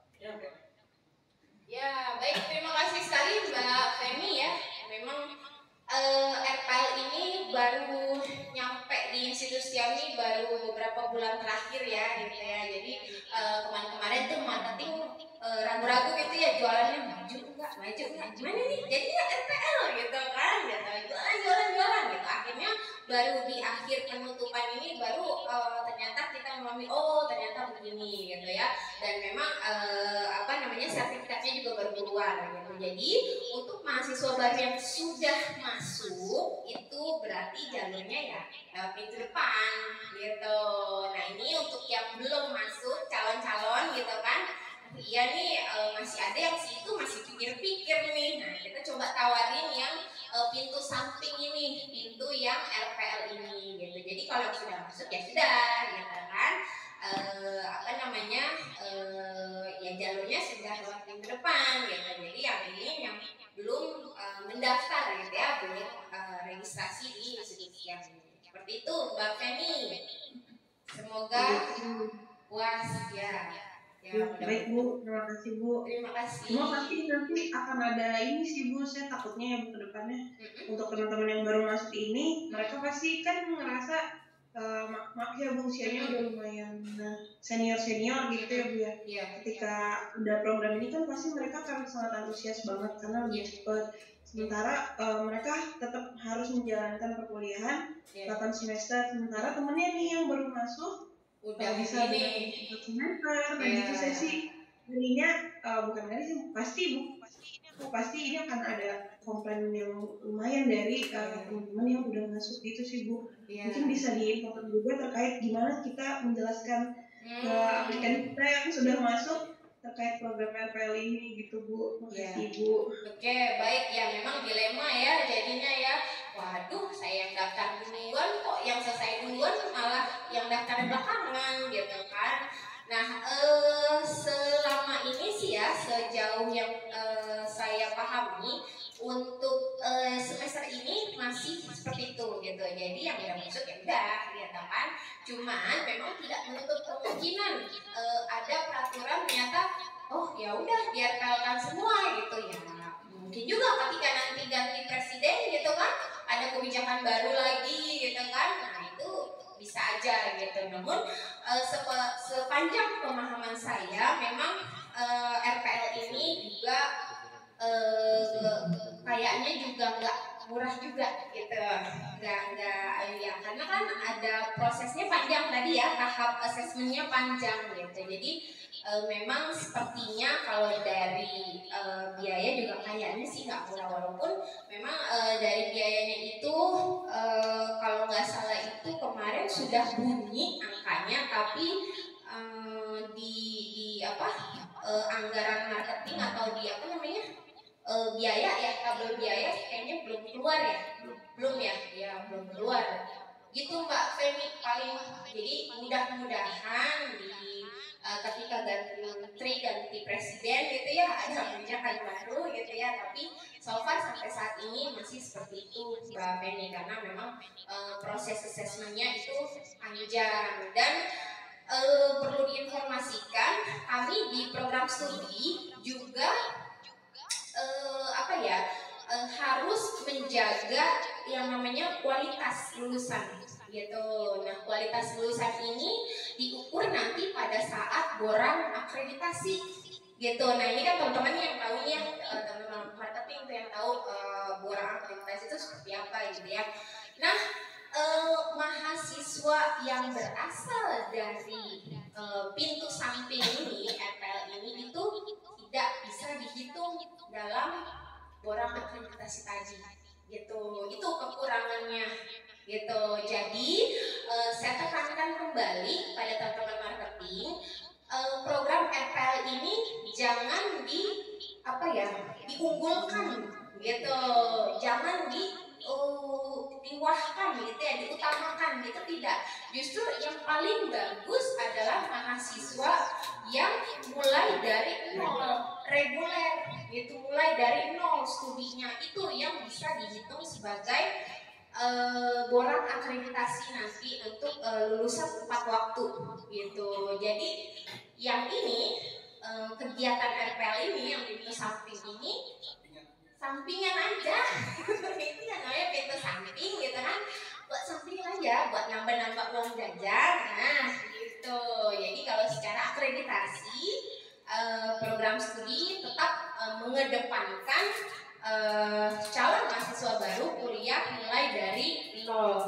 Ya, baik, terima kasih sekali Mbak Feni ya. Memang RPL ini baru nyampe di institusi kami baru beberapa bulan terakhir ya gitu ya. Jadi kemarin-kemarin tuh marketing ragu-ragu gitu ya, jualannya maju enggak gimana nih jadi ya RPL gitu kan gitu, jualan gitu. Akhirnya baru di akhir penutupan ini baru ternyata kita memahami oh ternyata begini gitu ya. Dan memang sertifikatnya juga baru keluar gitu. Jadi untuk mahasiswa baru yang sudah masuk itu berarti jalurnya ya pintu depan gitu. Nah ini untuk yang belum masuk calon-calon gitu kan, iya nih masih ada yang situ masih pikir-pikir nih. Nah kita coba tawarin yang pintu samping ini, pintu yang RPL ini gitu. Jadi kalau sudah masuk ya sudah gitu kan. Ya jalurnya sudah lewat pintu depan gitu. Jadi yang ini yang belum mendaftar gitu ya, belum registrasi di institusi yang ini. Seperti itu Mbak Feni. Semoga puas ya. Baik Bu, terima kasih Bu. Terima kasih. Cuma pasti nanti akan ada ini sih Bu, saya takutnya ya Bu ke depannya. Untuk teman-teman yang baru masuk ini, mereka pasti kan ngerasa maaf ya Bu, usianya udah lumayan senior-senior gitu ya Bu ya. Iya. Ketika udah program ini kan pasti mereka akan sangat antusias banget karena lebih cepat. Sementara mereka tetap harus menjalankan perkuliahan 8 semester. Sementara temennya nih yang baru masuk udah bisa ini dengan semester. Dan gitu saya sih dirinya bukan dari sih pasti ini akan ada komplain yang lumayan dari teman-teman yang udah masuk gitu sih Bu. Mungkin bisa diinfokan juga terkait gimana kita menjelaskan ke aplikan kita yang sudah masuk terkait program RPL ini gitu Bu. Makasih Iya. Bu. Oke, baik ya, memang dilema ya jadinya ya. Waduh, saya yang daftar duluan kok yang selesai duluan malah yang daftar belakangan gitu kan. Nah, selama ini sih ya sejauh yang saya pahami untuk semester ini masih seperti itu gitu. Jadi yang udah masuk ya udah gitu kan. Cuman memang tidak menutup kemungkinan ada peraturan ternyata oh ya udah diartikan semua gitu ya. Mungkin juga ketika nanti ganti presiden gitu kan, ada kebijakan baru lagi gitu kan. Nah, itu bisa aja gitu. Namun sepanjang pemahaman saya memang RPL ini juga kayaknya juga nggak murah juga gitu, nggak ya karena kan ada prosesnya panjang tadi ya, tahap asesmennya panjang gitu. Jadi memang sepertinya kalau dari biaya juga kayaknya sih nggak murah, walaupun memang dari biayanya itu kalau nggak salah itu kemarin sudah bunyi angkanya, tapi di apa anggaran marketing atau di apa namanya biaya ya, tabel biaya kayaknya belum keluar ya, belum ya belum keluar gitu Mbak Femi paling. Jadi mudah-mudahan di ketika ganti menteri, ganti presiden gitu ya, ada kebijakan baru gitu ya. Tapi so far sampai saat ini masih seperti itu Mbak Femi, karena memang proses asesmennya itu panjang. Dan perlu diinformasikan, kami di program studi juga harus menjaga yang namanya kualitas lulusan gitu. Nah, kualitas lulusan ini diukur nanti pada saat borang akreditasi gitu. Nah, ini kan teman-teman yang tahu nih ya, teman-teman marketing tuh yang tahu borang akreditasi itu seperti apa gitu ya. Nah, mahasiswa yang berasal dari pintu samping ini, RPL ini itu tidak bisa dihitung dalam borang akreditasi tadi gitu. Itu kekurangannya gitu. Jadi saya tekankan kembali pada teman-teman marketing, program RPL ini jangan diunggulkan gitu, jangan diwahkan gitu ya, diutamakan gitu, tidak. Justru yang paling bagus adalah mahasiswa yang mulai dari nol, reguler gitu, mulai dari nol studinya, itu yang bisa dihitung sebagai borang akreditasi nanti untuk lulusan tepat waktu gitu. Jadi yang ini kegiatan RPL ini yang di samping ini sampingan aja itu yang namanya pintu samping gitu kan, buat samping aja, buat nambah-nambah uang jajan. Nah gitu. Jadi kalau secara akreditasi program studi tetap mengedepankan calon mahasiswa baru kuliah mulai dari nol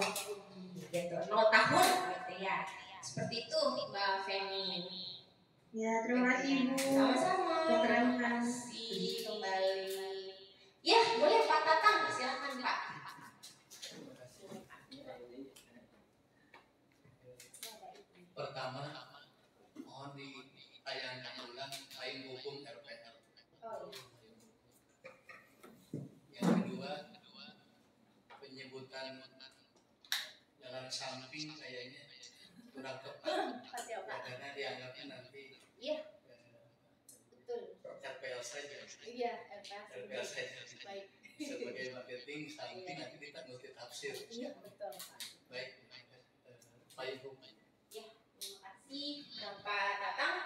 gitu, 0 tahun gitu ya. Seperti itu Mbak Feni. Ya, terima kasih Bu. Sama-sama. Dr. Terima Elman. kasih kembali. Ya, boleh Pak Tatang, silakan Pak. Pertama, mohon ditayangkan ulang payung hukum RPL. Yang kedua, penyebutan jalan samping kayaknya kurang tepat, karena dianggapnya nanti Betul. RPL saja. Iya, RPL saja. Baik. Sebagai marketing samping nanti kita multi tafsir. Iya, betul Pak. Baik, payung hukum. Ya, terima kasih Bapak Tatang.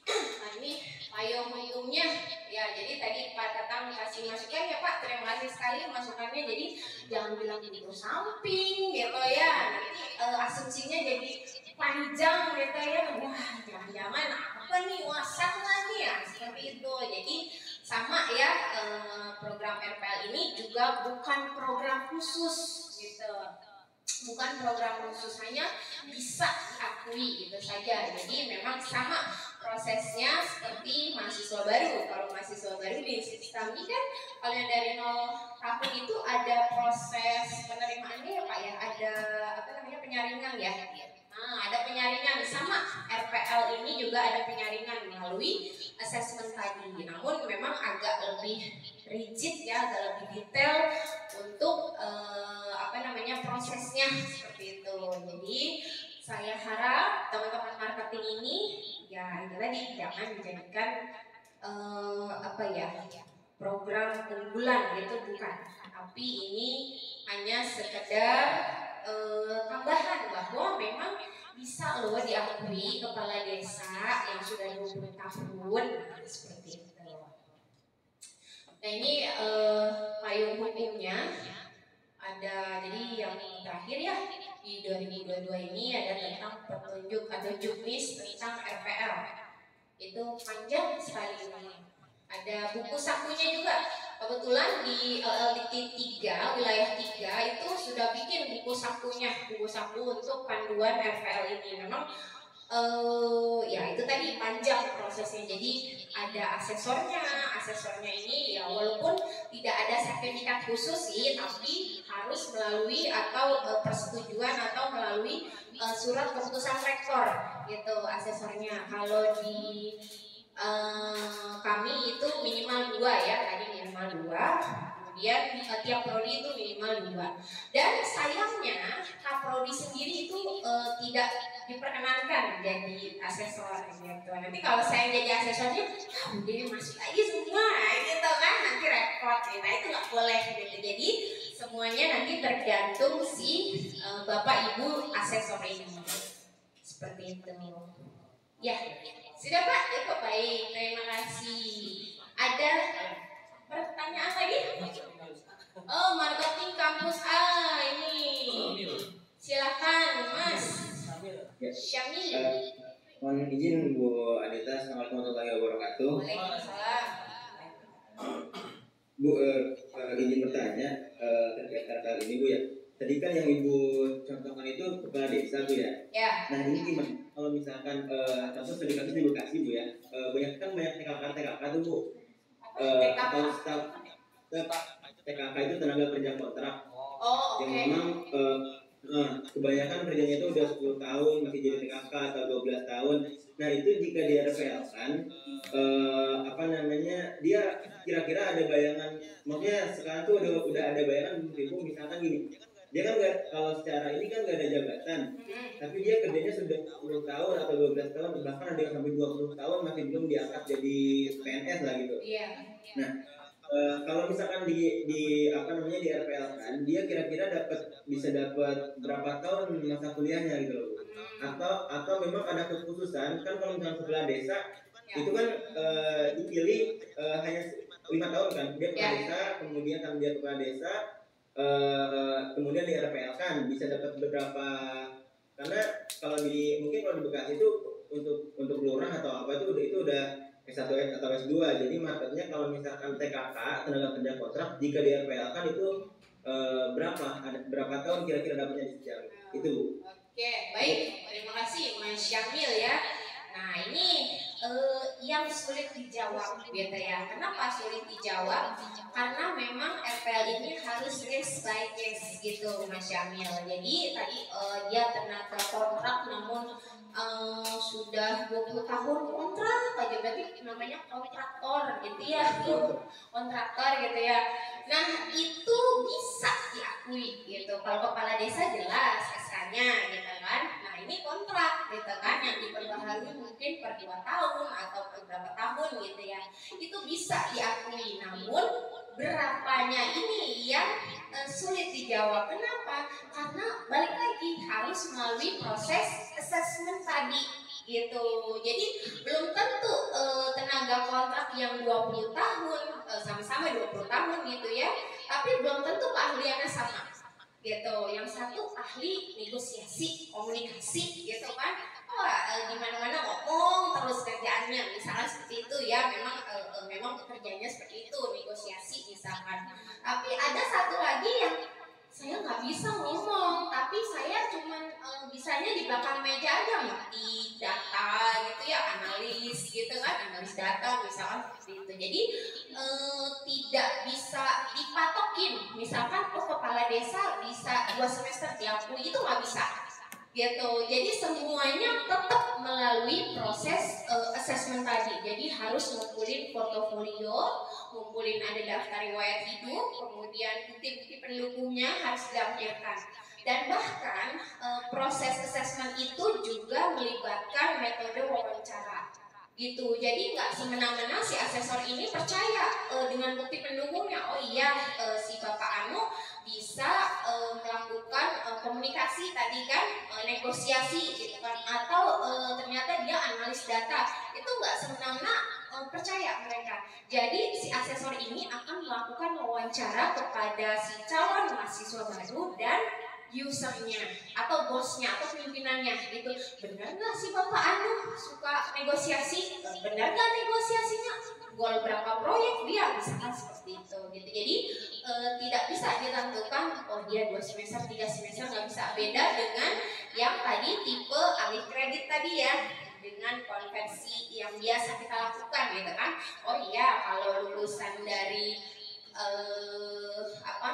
Nah, ini payung hukumnya ya. Jadi tadi Pak Tatang kasih masukan ya Pak, terima kasih sekali masukannya. Jadi jangan bilang pintu samping gitu ya, nanti asumsinya jadi panjang gitu ya. Wah, jangan-jangan apa nih, wasak lagi ya, seperti itu. Jadi sama ya, program RPL ini juga bukan program khusus gitu, bukan program khusus, hanya bisa diakui gitu saja. Jadi memang sama prosesnya seperti mahasiswa baru. Kalau mahasiswa baru di sistem ini kan, kalau yang dari 0 tahun itu ada proses penerimaannya ya Pak ya, ada apa namanya penyaringan ya. Ada penyaringan sama RPL ini juga ada penyaringan melalui asesmen tadi. Namun memang agak lebih rigid ya, agak lebih detail untuk prosesnya seperti itu. Jadi saya harap teman-teman marketing ini ya itu tadi jangan dijadikan program unggulan gitu, bukan. Tapi ini hanya sekedar tambahan bahwa memang bisa loh diakui kepala desa yang sudah 20 tahun seperti itu. Nah ini payung hukumnya ada, jadi yang terakhir ya di 2022 ini ada tentang petunjuk atau juknis tentang RPL. Itu panjang sekali ini. Ada buku sakunya juga. Kebetulan di LLDT 3, wilayah 3 itu sudah bikin buku saku untuk panduan RPL ini. Memang ya itu tadi panjang prosesnya. Jadi ada asesornya ini ya walaupun tidak ada sertifikat khusus sih, tapi harus melalui atau persetujuan atau melalui surat keputusan rektor gitu asesornya. Kalau di kami itu minimal 2 ya, tadi minimal 2. Kemudian tiap prodi itu minimal 2. Dan sayangnya Kaprodi sendiri itu tidak diperkenankan jadi asesor gitu. Nanti kalau saya jadi asesornya, jadi masuk aja semua gitu kan, nanti repot gitu. Nah itu nggak boleh gitu. Jadi semuanya nanti tergantung si bapak ibu asesor ini. Seperti itu. Ya, sudah Pak, cukup baik. Terima kasih. Ada pertanyaan lagi? Oh, marketing kampus A ini. Silakan, Mas. Syamil. Mohon izin Bu Anita, assalamualaikum warahmatullahi wabarakatuh. Waalaikumsalam. Bu, izin bertanya terkait RPL ini Bu ya. Tadi kan yang Ibu contohkan itu kepala desa Bu ya. Ya. Nah ini gimana? Kalau misalkan contoh studi kasus di Bekasi Bu ya, banyak TKK tuh Bu. Atau staf TKK itu tenaga kerja kontrak. Oh, oke. Yang memang kebanyakan kerjanya itu udah 10 tahun masih jadi TKK atau 12 tahun. Nah itu jika di RPL kan dia kira-kira ada bayangan, maksudnya sekarang tuh udah ada bayangan Ibu misalkan gini, dia kan kalau secara ini kan gak ada jabatan, tapi dia kerjanya sudah 10 tahun atau 12 tahun, bahkan ada yang sampai 20 tahun masih belum diangkat jadi PNS lah gitu. Iya. Nah kalau misalkan di RPL kan dia kira-kira bisa dapat berapa tahun masa kuliahnya gitu loh. Atau memang ada kekhususan kan, kalau misalnya kepala desa itu kan dipilih hanya 5 tahun kan, dia kepala desa, kemudian kan dia kepala desa, kemudian di RPL kan bisa dapat beberapa, karena mungkin kalau di Bekasi itu untuk lurah atau apa itu udah S1 atau S2. Jadi marketnya kalau misalkan TKK tenaga kerja kontrak jika di RPL kan itu berapa tahun kira-kira dapatnya di sejauh itu Bu. Oke, baik. Terima kasih Mas Syamil ya. Nah ini yang sulit dijawab gitu ya. Kenapa sulit dijawab? Karena memang RPL ini harus case by case gitu Mas Syamil. Jadi tadi dia tenaga kontrak namun sudah 20 tahun kontrak aja, berarti namanya kontraktor gitu ya. Kontraktor gitu ya. Nah itu bisa diakui gitu. Kalau kepala desa jelas SK-nya gitu kan. Nah ini kontrak gitu kan yang diperbaharui mungkin per 2 tahun atau per berapa tahun gitu ya. Itu bisa diakui. Namun berapanya ini yang sulit dijawab. Kenapa? Karena balik lagi harus melalui proses assessment tadi gitu. Jadi belum tentu tenaga kontrak yang 20 tahun sama-sama 20 tahun gitu ya, tapi belum tentu keahliannya sama gitu. Yang satu ahli negosiasi, komunikasi gitu kan, di mana-mana ngomong terus kerjaannya misalkan seperti itu ya, memang pekerjaannya seperti itu, negosiasi misalkan. Tapi ada satu lagi yang saya nggak bisa ngomong, tapi saya cuman bisanya di belakang meja aja ngerti data gitu ya, analis gitu kan, analis data misalkan seperti itu. Jadi tidak bisa dipatokin, misalkan kepala desa bisa 2 semester diakui, itu nggak bisa gitu. Jadi semuanya tetap melalui proses assessment tadi. Jadi harus ngumpulin portofolio, ngumpulin ada daftar riwayat hidup, kemudian bukti-bukti pendukungnya harus dilampirkan. Dan bahkan proses assessment itu juga melibatkan metode wawancara gitu. Jadi nggak semena-mena si asesor ini percaya dengan bukti pendukungnya. Oh iya, si Bapak Anu bisa melakukan komunikasi tadi kan, negosiasi gitu kan, atau ternyata dia analis data. Itu nggak semena-mena percaya mereka. Jadi si asesor ini akan melakukan wawancara kepada si calon mahasiswa baru dan usernya atau bosnya atau pimpinannya gitu. Benar nggak sih Bapak Anu suka negosiasi? Benar nggak negosiasinya? Goal berapa proyek dia? Misalkan seperti itu gitu. Jadi tidak bisa ditentukan oh dia 2 semester 3 semester, nggak bisa. Beda dengan yang tadi tipe alih kredit tadi ya, dengan konversi yang biasa kita lakukan gitu kan. Oh iya, kalau lulusan dari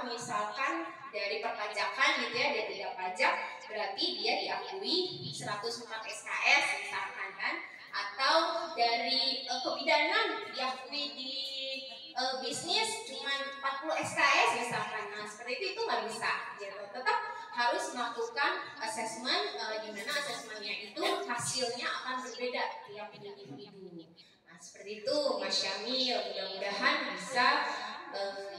misalkan dari perpajakan gitu ya, dia tidak pajak, berarti dia diakui 104 SKS misalkan kan, atau dari kebidanan diakui di bisnis cuma 40 SKS misalkan. Nah seperti itu nggak bisa gitu. Tetap harus melakukan assessment, di mana assessmentnya itu hasilnya akan berbeda tiap individu. Nah seperti itu Mas Syamil, mudah-mudahan bisa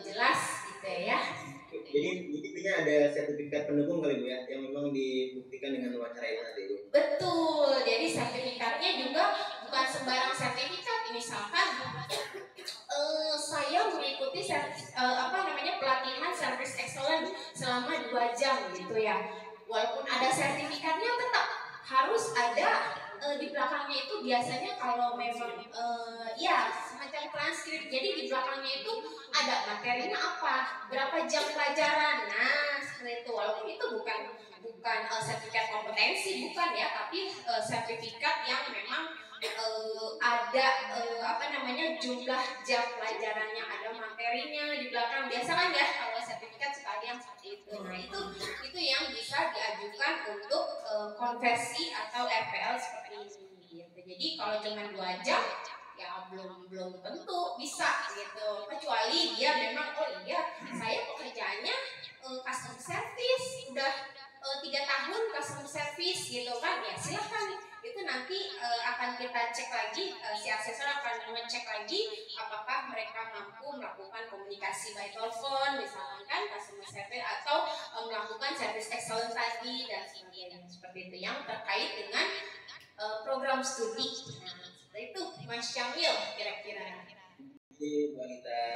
jelas gitu ya. Jadi intinya ada sertifikat pendukung kali Bu ya, yang memang dibuktikan dengan wawancara itu tadi Bu. Betul, jadi sertifikatnya juga bukan sembarang sertifikat. Misalkan saya mengikuti pelatihan service excellence selama 2 jam gitu ya. Walaupun ada sertifikatnya, tetap harus ada di belakangnya itu biasanya kalau memang ya semacam transkrip. Jadi di belakangnya itu ada materinya apa, berapa jam pelajaran. Nah seperti itu. Walaupun itu bukan sertifikat kompetensi, bukan ya, tapi sertifikat yang memang ada jumlah jam pelajarannya, ada materinya di belakang. Biasa kan ya kalau sertifikat suka ada yang seperti itu. Nah itu yang bisa diajukan untuk konversi atau RPL seperti ini gitu. Jadi kalau cuma 2 jam ya belum tentu bisa gitu, kecuali dia memang oh iya saya pekerjaannya customer service, udah 3 tahun customer service gitu kan, ya silahkan. Itu nanti akan kita cek lagi, si asesor akan mengecek lagi apakah mereka mampu melakukan komunikasi by telepon misalkan kan customer service, atau melakukan service excellence tadi dan sebagainya. Seperti itu yang terkait dengan program studi. Nah seperti itu Mas Syamil kira-kira.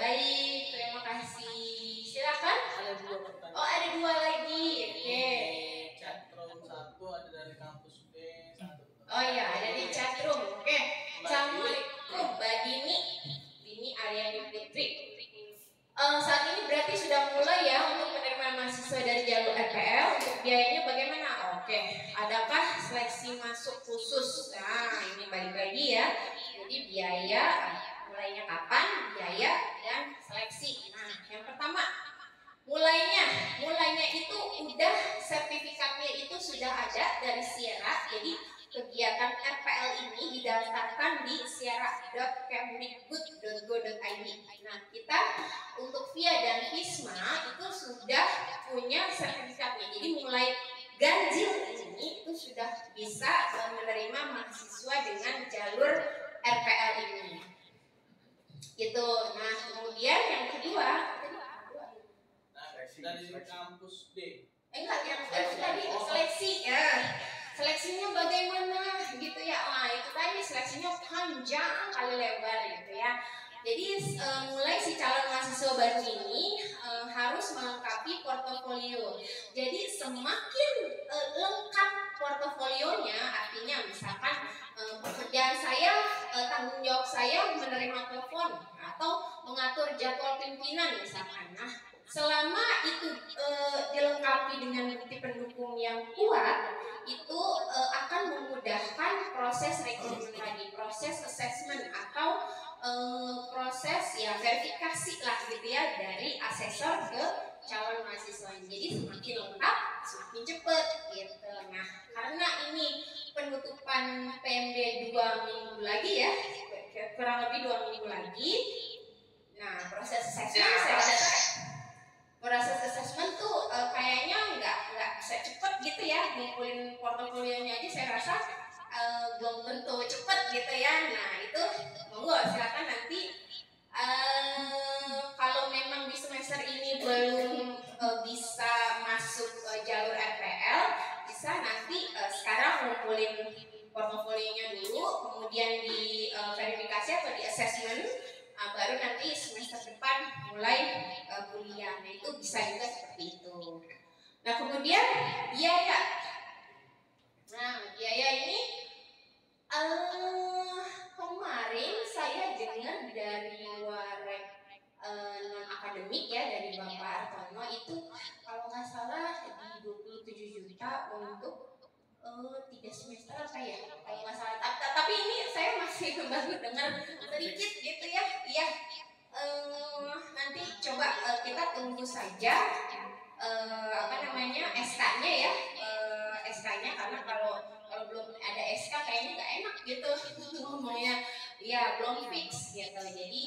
Baik, terima kasih. Silakan. Ada 2 pertanyaan. Oh ada 2 lagi. Oke. Chatroom 1 ada dari kampus B 1. Oh iya, ada di chatroom. Oke. Assalamualaikum Mbak Dini Aryani Putri. Saat ini berarti sudah mulai ya untuk penerimaan mahasiswa dari jalur RPL. Untuk biayanya bagaimana? Oke. Adakah seleksi masuk khusus? Nah ini balik lagi ya. Jadi biaya mulainya kapan, biaya dan seleksi. Nah yang pertama mulainya itu udah sertifikatnya itu sudah ada dari Sierra. Jadi kegiatan RPL ini didaftarkan di sierra.kemdikbud.go.id. Nah kita untuk VIA dan FISMA itu sudah punya sertifikatnya. Jadi mulai ganjil ini itu sudah bisa menerima mahasiswa dengan jalur RPL ini gitu. Nah kemudian yang kedua dari kampus D. Enggak, yang tadi seleksi ya. Seleksinya bagaimana gitu ya. Nah itu tadi seleksinya panjang kali lebar gitu ya. Jadi mulai si calon mahasiswa baru ini harus melengkapi portofolio. Jadi semakin lengkap portofolionya, artinya misalkan pekerjaan saya, tanggung jawab saya menerima telepon atau mengatur jadwal pimpinan misalkan. Nah selama itu dilengkapi dengan bukti pendukung yang kuat, itu akan memudahkan proses rekrutmen tadi, proses assessment atau proses ya verifikasi lah gitu ya dari asesor ke calon mahasiswa. Jadi semakin lengkap, semakin cepet gitu. Nah, karena ini penutupan PMB 2 minggu lagi ya, kurang lebih 2 minggu lagi. Nah, proses assessment saya rasa proses assessment tuh kayaknya nggak secepat gitu ya, ngumpulin portofolionya aja saya rasa belum tentu cepet gitu ya. Nah itu monggo silakan nanti kalau memang di semester ini belum bisa masuk jalur RPL, bisa nanti sekarang ngumpulin portofolionya dulu, kemudian di verifikasi atau di assessment, baru nanti semester depan mulai kuliah. Nah itu bisa juga seperti itu. Nah kemudian biaya. Nah biaya ini kemarin saya dengar dari Warek non akademik ya, dari Bapak Artono itu kalau nggak salah di 27 juta untuk 3 semester apa ya, kalau nggak salah. Tapi ini saya masih baru dengar sedikit gitu ya. Iya, nanti coba kita tunggu saja SK-nya ya, SK-nya, karena kalau belum ada SK kayaknya nggak enak gitu ngomongnya, ya belum fix gitu. Jadi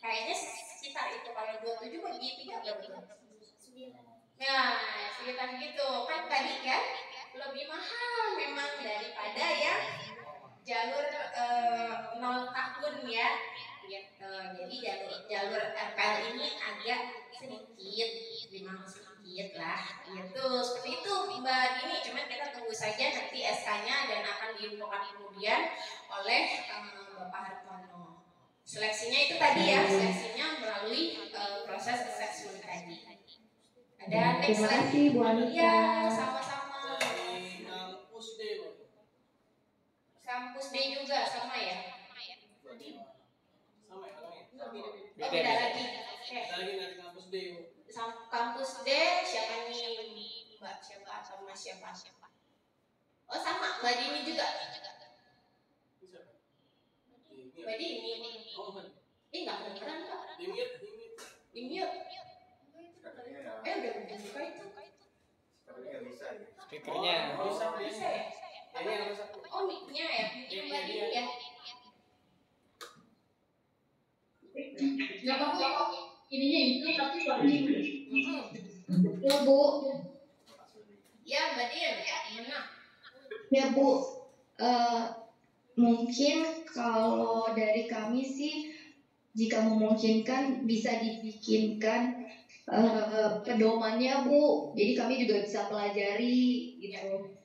kayaknya sekitar itu, kalau 27 bagi 3 berapa tuh? Nah, sekitar gitu kan tadi kan lebih mahal memang daripada yang jalur 0 tahun ya gitu. Jadi jalur RPL ini agak sedikit lebih mahal sedikit lah gitu. Seperti itu Mbak Dini, cuman kita tunggu saja nanti SK-nya dan akan diinfokan kemudian oleh Bapak Hartono. Seleksinya itu tadi ya, seleksinya melalui proses assessment tadi. Ada next Terima kasih Bu Anita. Iya, sama-sama. Di kampus D, Kampus D juga sama ya? sama ya orangnya. Oh, beda lagi. Oke. Lagi dari kampus D. Kampus D siapa nih? Mbak siapa atau Mas siapa? Oh sama, Mbak Dini juga. Mbak Dini. Nggak kedengeran Pak. Di mute. Udah buka itu. Sepertinya bisa ya. Speakernya. Bisa ya? Oh mic-nya ya, Mbak Dini ya. Nggak apa-apa kok. Ininya itu tapi suaranya Ya Bu, Ya Mbak Dini, gimana? ya Bu, mungkin kalau dari kami sih, jika memungkinkan bisa dibikinkan pedomannya Bu, jadi kami juga bisa pelajari gitu.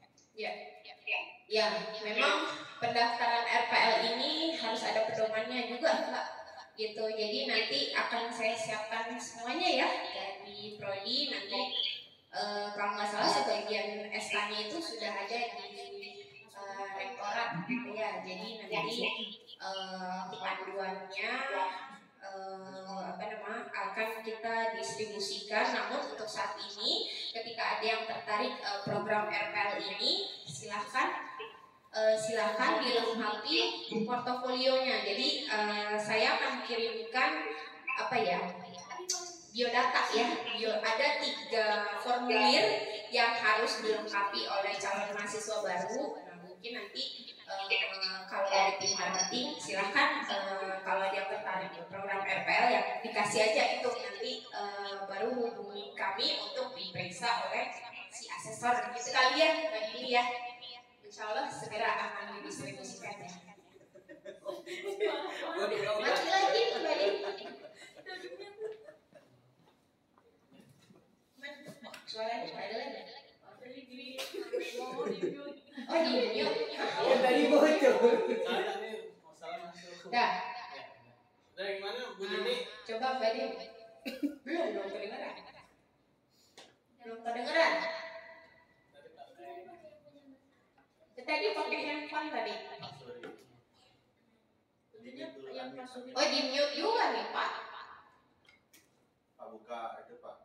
Ya, memang pendaftaran RPL ini harus ada pedomannya juga Mbak. Gitu, jadi nanti akan saya siapkan semuanya ya dari Prodi. Nanti kalau nggak salah sebagian SK-nya itu sudah ada di rektorat gitu ya. Jadi nanti panduannya akan kita distribusikan. Namun untuk saat ini ketika ada yang tertarik program RPL ini, silahkan dilengkapi portofolionya. Jadi saya akan kirimkan biodata ya. Ada 3 formulir yang harus dilengkapi oleh calon mahasiswa baru. Nah, mungkin nanti kalau dari tim marketing silahkan kalau ada yang tertarik program RPL ya dikasih aja itu, nanti baru hubungi kami untuk diperiksa oleh si asesor gitu kali ya Mbak Dini ya. Insya Allah segera akan didistribusikan ya. Mati lagi Mbak Dini. Suaranya ada lagi. Oh di mute. Tadi bocor. Dah. Dari mana Bu Dini? Coba Mbak Dini. Belum kedengeran. Belum kedengeran. Tadi pakai handphone tadi. Oh di mute juga nih Pak. Pak buka itu Pak.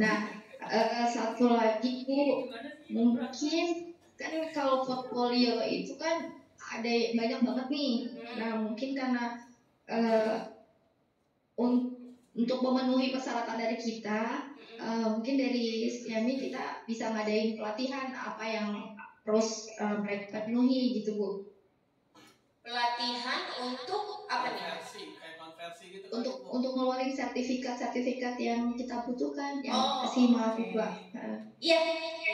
Nah, satu lagi Bu, mungkin kan kalau portfolio itu kan ada banyak banget nih. Nah, mungkin karena untuk memenuhi persyaratan dari kita, mungkin dari Setiami kita bisa ngadain pelatihan apa yang terus mereka penuhi gitu Bu. Pelatihan untuk apa nih? Konversi gitu. Untuk ngeluarin sertifikat yang kita butuhkan yang si mahasiswa. Iya,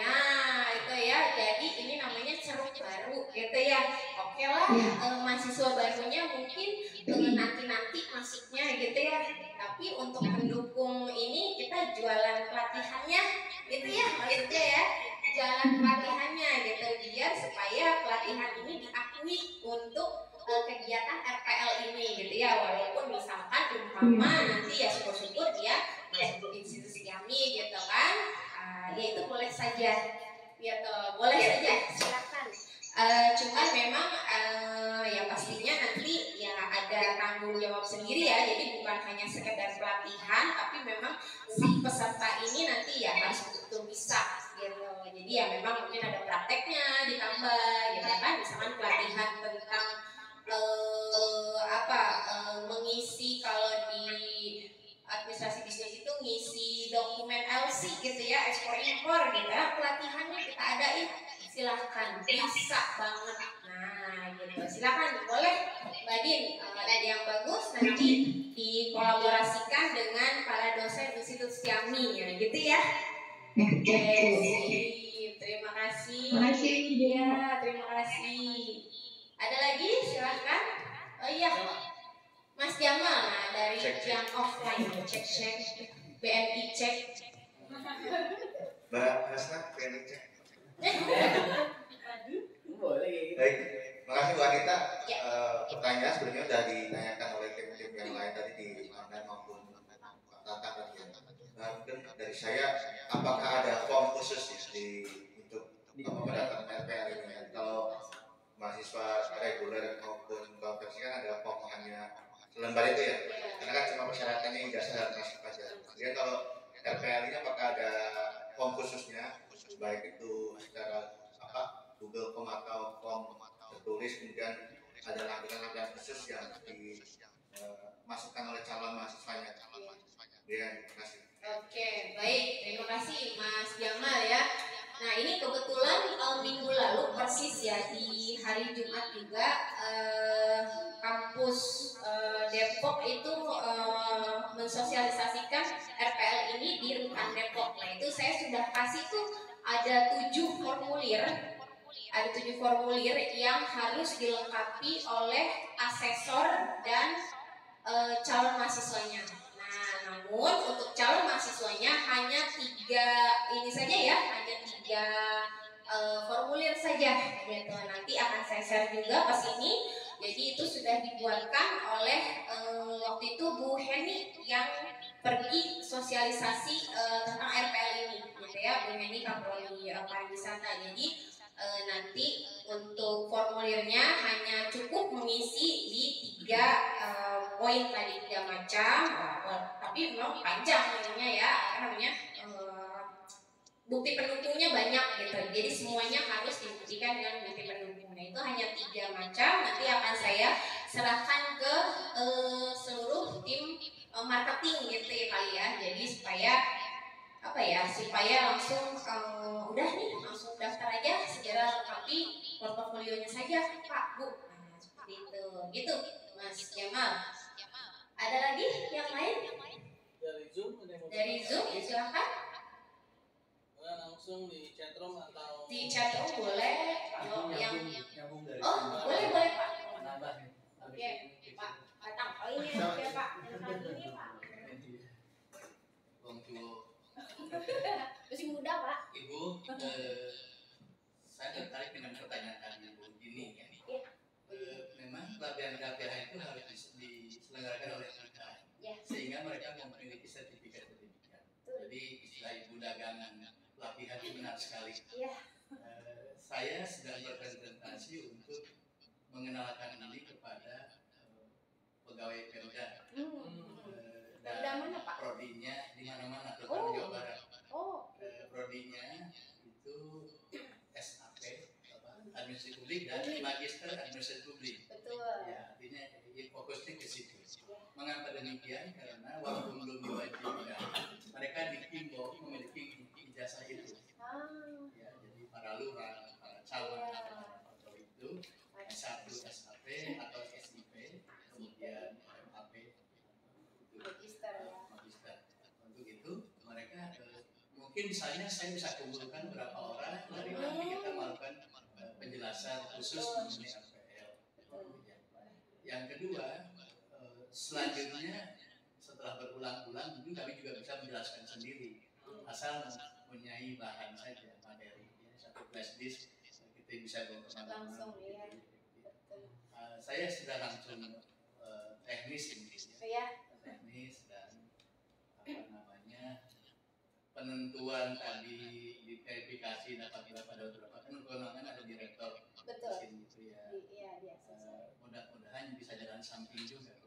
nah itu ya. Jadi ini namanya ceruk baru, gitu ya. Oke lah, mahasiswa barunya mungkin nanti masuknya, gitu ya. Tapi untuk mendukung ini kita jualan pelatihannya, gitu ya, maksudnya ya. Jalan pelatihannya gitu biar supaya pelatihan ini diakui untuk kegiatan RPL ini gitu ya, walaupun misalkan umpama nanti ya syukur-syukur dia masuk institusi kami gitu kan, ya itu boleh saja gitu, boleh saja silakan. Cuman memang ya pastinya nanti ya ada tanggung jawab sendiri ya, jadi bukan hanya sekedar pelatihan tapi memang si peserta ini nanti ya harus betul bisa gitu. Jadi ya memang mungkin ada prakteknya ditambah gitu kan, misalkan pelatihan tentang mengisi kalau di administrasi bisnis itu ngisi dokumen LC gitu ya, ekspor impor gitu ya, pelatihannya kita adain, silahkan, bisa banget. Nah gitu, silahkan, boleh Mbak Din, ada yang bagus nanti dikolaborasikan dengan para dosen Institut Setiami ya gitu ya. Oke, sip. Terima kasih. Ya, terima kasih. Ada lagi? Silahkan. Oh iya, Mas Jamal, nah dari yang offline, cek BNI cek. Mbak Hasna, BNI cek. Boleh. Baik, makasih Bu Anita. Pertanyaan sebenarnya sudah ditanyakan oleh tim-tim yang lain tadi di online maupun Tata tadi ya. Mungkin dari saya, apakah ada form khusus untuk mendapatkan RPL ini? Kalau mahasiswa reguler maupun konversi kan ada form hanya selembar itu ya, karena kan cuma persyaratannya ijazah dan masuk aja. Kemudian kalau RPL ini apakah ada form khususnya, baik itu secara Google Form atau form tertulis, kemudian ada lampiran-lampiran khusus yang dimasukkan oleh calon mahasiswanya. Ya, terima kasih. Oke, baik, terima kasih Mas Jamal ya. Nah ini kebetulan minggu lalu persis ya, di hari Jumat juga kampus Depok itu mensosialisasikan RPL ini di Rutan Depok. Nah itu saya sudah kasih tuh ada 7 formulir yang harus dilengkapi oleh asesor dan calon mahasiswanya. Nah, namun untuk calon mahasiswanya hanya 3 ini saja ya, hanya 3 formulir saja gitu. Nanti akan saya share juga ke sini. Jadi itu sudah dibuatkan oleh waktu itu Bu Heni yang pergi sosialisasi tentang RPL ini gitu ya, Bu Heni Kaprodi Pariwisata. Jadi nanti untuk formulirnya hanya cukup mengisi di 3 poin tadi, 3 macam, tapi memang panjang ininya ya, namanya bukti pendukungnya banyak gitu, jadi semuanya harus dibuktikan dengan bukti pendukung. Nah itu hanya 3 macam, nanti akan saya serahkan ke seluruh tim marketing gitu ya kali ya, jadi supaya langsung udah nih langsung daftar aja, segera lengkapi portofolionya saja Pak Bu. Nah seperti itu gitu Mas Jamal. Ada lagi yang lain dari Zoom silakan. Langsung di chatroom atau di chatroom boleh, kalau yang boleh Pak. Oke Pak Batang, ini oke Pak, ini Pak. Masih muda Pak. Ibu, saya tertarik dengan pertanyaan Ibu ini ya. Memang pelatihan KPH itu harus diselenggarakan oleh kita, sehingga mereka memiliki sertifikat. Jadi istilah Ibu dagangan pelatihan itu benar sekali. Saya sedang berpresentasi untuk mengenalkan ini kepada pegawai Pemda. Dan prodinya di mana-mana, terutama Jawa Barat. Prodinya itu SAP, administrasi publik dan magister administrasi publik. Betul. Ya, artinya fokusnya ke situ. Mengapa demikian? Karena walaupun belum diwajibkan, mereka dihimbau memiliki ijazah itu. Ya, jadi para lurah, para camat, atau itu S1, SAP atau SIP, kemudian MAP, magister. Untuk itu mereka mungkin misalnya saya bisa kumpulkan berapa orang dari nanti kita melakukan penjelasan khusus mengenai RPL. Yang kedua, selanjutnya setelah berulang-ulang mungkin kami juga bisa menjelaskan sendiri asal mempunyai bahan saja materi satu flash disk kita bisa langsung ya. Saya sudah langsung teknis ini teknis dan apa namanya penentuan tadi diverifikasi dapat berapa kan kewenangan ada direktur di sini itu ya. Mudah-mudahan bisa jalan samping juga.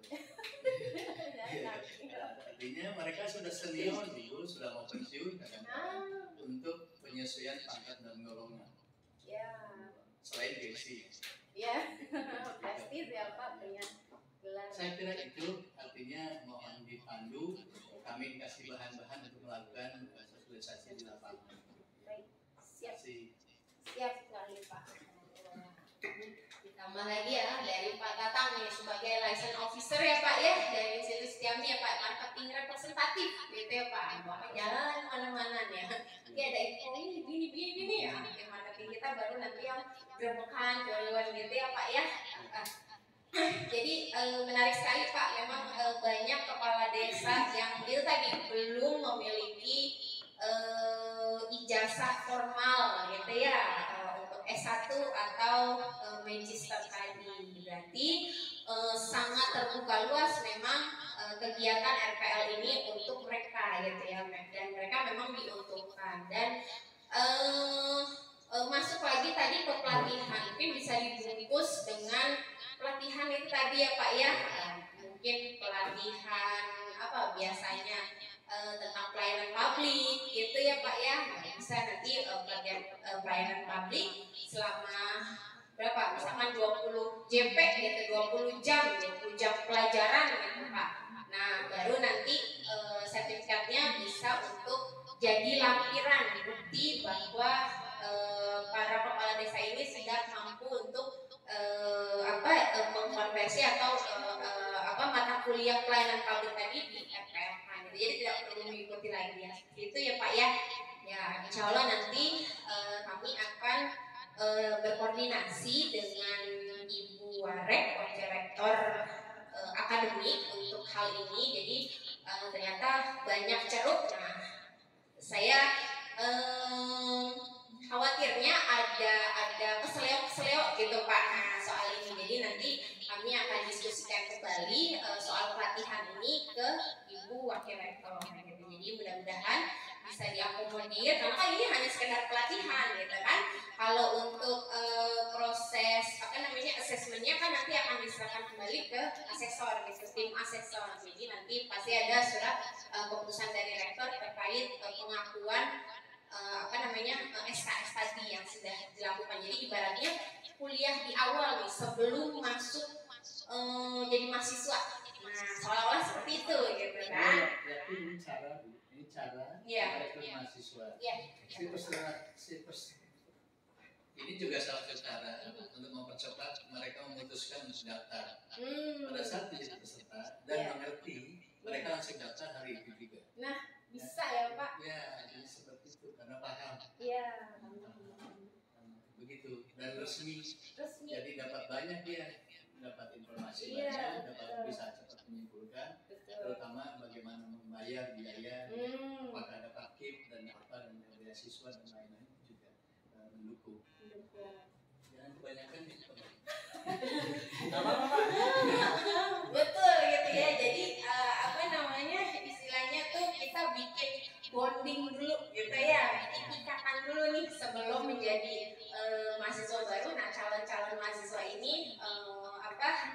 Artinya mereka sudah senior dulu, sudah mau pensiun untuk penyesuaian pangkat dan golongan. Selain gengsi. Pasti siapa punya gelar. Saya kira itu artinya mohon dipandu, kami dikasih bahan-bahan untuk melakukan sosialisasi di lapangan. Baik, siap. Siap sekali Pak. Ditambah lagi ya dari Pak Tatang nih sebagai license officer ya Pak ya dari institusi kami ya Pak, marketing representatif gitu ya Pak, bapak jalan kemana-mana nih ya ada info ini gini ya marketing kita baru nanti yang gerbekan jualan gitu ya Pak ya. Jadi menarik sekali Pak, memang banyak kepala desa yang itu tadi belum memiliki ijazah formal gitu ya untuk S1 atau magister tadi. Berarti sangat terbuka luas memang kegiatan RPL ini untuk mereka gitu ya, dan mereka memang diuntungkan. Dan masuk lagi tadi ke pelatihan, mungkin bisa dibungkus dengan pelatihan itu tadi ya Pak ya, mungkin pelatihan apa biasanya tentang pelayanan publik gitu ya Pak ya. Bisa nanti pelatihan pelayanan publik selama berapa, misalkan 20 JP gitu, 20 jam pelajaran gitu Pak. Nah baru nanti sertifikatnya bisa untuk jadi lampiran bukti bahwa para kepala desa ini sudah mampu untuk mengkonversi atau mata kuliah pelayanan publik tadi di RPL. Jadi tidak perlu mengikuti lagi ya. Itu ya Pak ya. Ya insya Allah nanti kami akan berkoordinasi dengan Ibu Warek, Wakil Rektor Akademik untuk hal ini. Jadi ternyata banyak ceruk. Nah saya khawatirnya ada keseleo gitu Pak soal ini. Jadi nanti kami akan diskusikan kembali soal pelatihan ini ke Ibu Wakil Rektor gitu. Jadi mudah-mudahan bisa diakomodir karena kan ini hanya sekedar pelatihan gitu kan. Kalau untuk proses asesmennya kan nanti akan diserahkan kembali ke asesor gitu, tim asesor. Jadi nanti pasti ada surat keputusan dari rektor terkait pengakuan SKS tadi yang sudah dilakukan. Jadi ibaratnya kuliah di awal nih sebelum masuk jadi mahasiswa. Nah seolah-olah seperti itu gitu kan. Berarti ini cara merekrut mahasiswa. Ini juga salah satu cara untuk mempercepat mereka memutuskan untuk daftar. Pada saat menjadi peserta dan mengerti, mereka langsung daftar hari itu juga. Nah bisa ya Pak? Ya jadi seperti itu karena paham. Iya. Begitu dan resmi. Jadi dapat banyak dia, dapat informasi banyak, dapat bisa cepat menyimpulkan, terutama bagaimana membayar biaya, apakah ada pakip dan apa dan beasiswa dan lain-lain juga mendukung. Jangan kebanyakan itu. Betul gitu ya. Jadi istilahnya tuh kita bikin bonding dulu gitu ya, bikin ikatan dulu nih sebelum menjadi mahasiswa baru. Nah calon-calon mahasiswa ini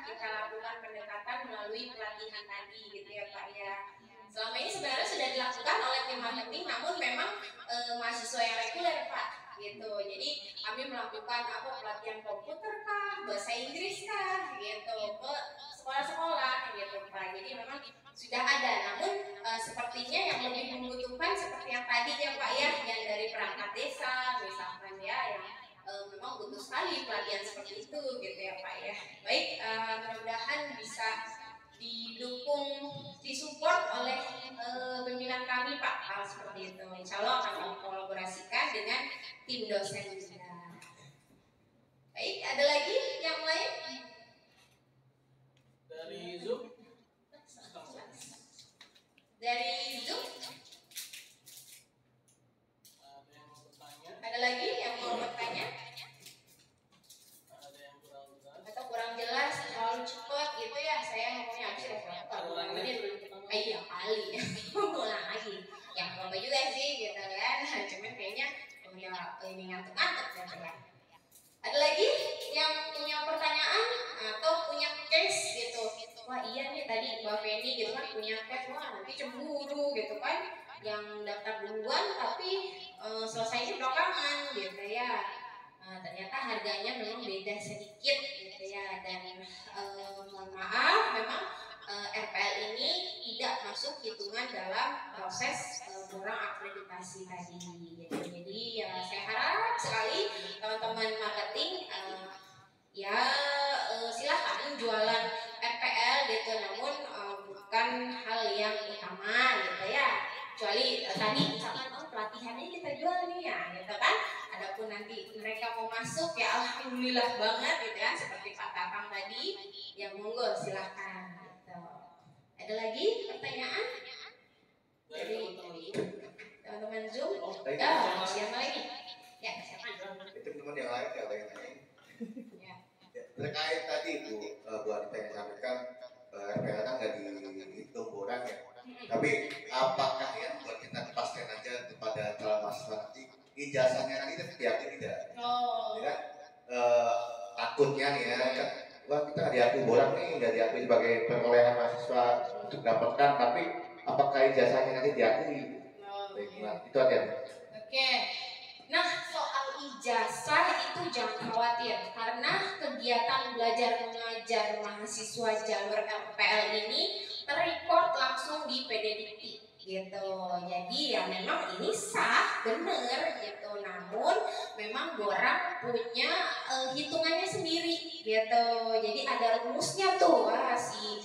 kita lakukan pendekatan melalui pelatihan tadi gitu ya Pak ya. Selama ini sebenarnya sudah dilakukan oleh tim marketing, namun memang mahasiswa yang reguler Pak gitu. Jadi kami melakukan pelatihan komputer kah, bahasa Inggris kah gitu ke sekolah-sekolah gitu Pak. Jadi jadi memang sudah ada. Namun sepertinya yang lebih membutuhkan seperti yang tadi ya Pak ya, yang dari perangkat desa misalkan ya, yang memang butuh sekali pelatihan seperti itu gitu ya Pak ya. Baik, mudah-mudahan bisa didukung, disupport oleh pimpinan kami Pak, hal seperti itu. Insya Allah akan kami kolaborasikan dengan tim dosen juga. Baik, ada lagi yang lain? Dari Zoom? Dari Zoom? Ada yang mau bertanya? Ada lagi yang mau bertanya? Ada yang kurang jelas? Atau kurang jelas, terlalu cepat gitu ya, saya ngomongnya habis ya iya kali pulang lagi yang apa juga sih gitu kan, cuman kayaknya ini ngantuk-ngantuk gitu ya. Ada lagi yang punya pertanyaan atau punya case gitu, wah iya nih tadi Mbak Feni gitu kan punya case, wah nanti cemburu gitu kan, yang daftar duluan tapi selesainya belakangan gitu ya. Ternyata harganya memang beda sedikit gitu ya, dan mohon maaf memang RPL ini tidak masuk hitungan dalam proses kurang akreditasi tadi gitu. Jadi ya saya harap sekali teman-teman marketing silahkan jualan RPL gitu, namun bukan hal yang utama gitu ya, kecuali tadi misalkan pelatihannya kita jual nih ya gitu kan. Adapun nanti mereka mau masuk ya alhamdulillah banget gitu kan, seperti Pak Tatang tadi, yang monggo silahkan gitu. Ada lagi pertanyaan dari teman-teman Zoom? Siapa lagi? Ya siapa? Itu teman yang lain ya, yang lain. Ya. Terkait tadi Bu Anita yang sampaikan RPL kan nggak dihitung orang ya. Tapi apakah ya buat kita kepastian aja kepada calon mahasiswa nanti ijazahnya nanti diakui tidak? Oh. Ya, takutnya nih ya kan, wah kita nggak diakui bolang nih, nggak diakui sebagai perolehan mahasiswa untuk dapatkan, tapi apakah ijazahnya nanti diakui? Baiklah, itu aja. Oke. Nah, soal ijazah itu jangan khawatir, karena kegiatan belajar mengajar mahasiswa jalur RPL ini terrecord langsung di PDDikti gitu. Jadi ya memang ini sah, bener gitu. Namun memang Borang punya hitungannya sendiri gitu. Jadi ada rumusnya tuh, wah si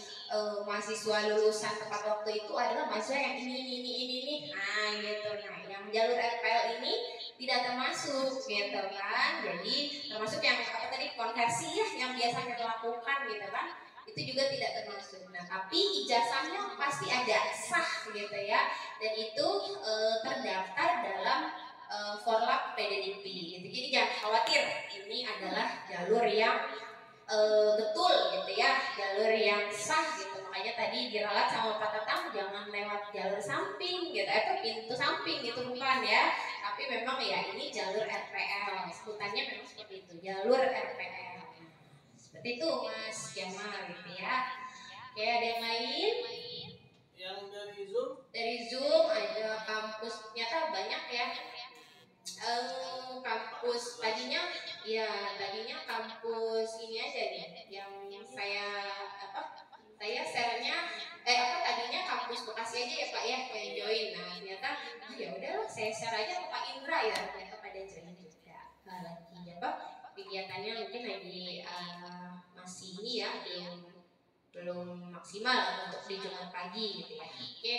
mahasiswa lulusan tepat waktu itu adalah mahasiswa yang ini. Nah gitu. Nah yang jalur RPL ini tidak termasuk gitu kan. Jadi termasuk yang apa tadi konversi ya yang biasanya dilakukan gitu kan, itu juga tidak termasuk. Nah tapi ijazahnya pasti ada, sah gitu ya, dan itu terdaftar dalam forlap PDDikti gitu. Jadi jangan khawatir, ini adalah jalur yang betul gitu ya, jalur yang sah gitu. Makanya tadi diralat sama Pak Tatang jangan lewat jalur samping gitu, pintu samping gitu bukan ya, tapi memang ya ini jalur RPL, sebutannya memang seperti itu, jalur RPL. Seperti itu Mas Jamal gitu ya. Oke, ada yang lain? Yang dari Zoom? Dari Zoom ada kampus, ternyata banyak ya. Kampus tadinya kampus ini aja nih yang saya share-nya tadinya kampus Bekasi aja ya Pak ya yang join. Nah ternyata ya udahlah saya share aja ke Pak Indra ya, ternyata pada join juga lagi kegiatannya mungkin lagi masih ini ya belum maksimal untuk di Jumat pagi gitu ya. Oke,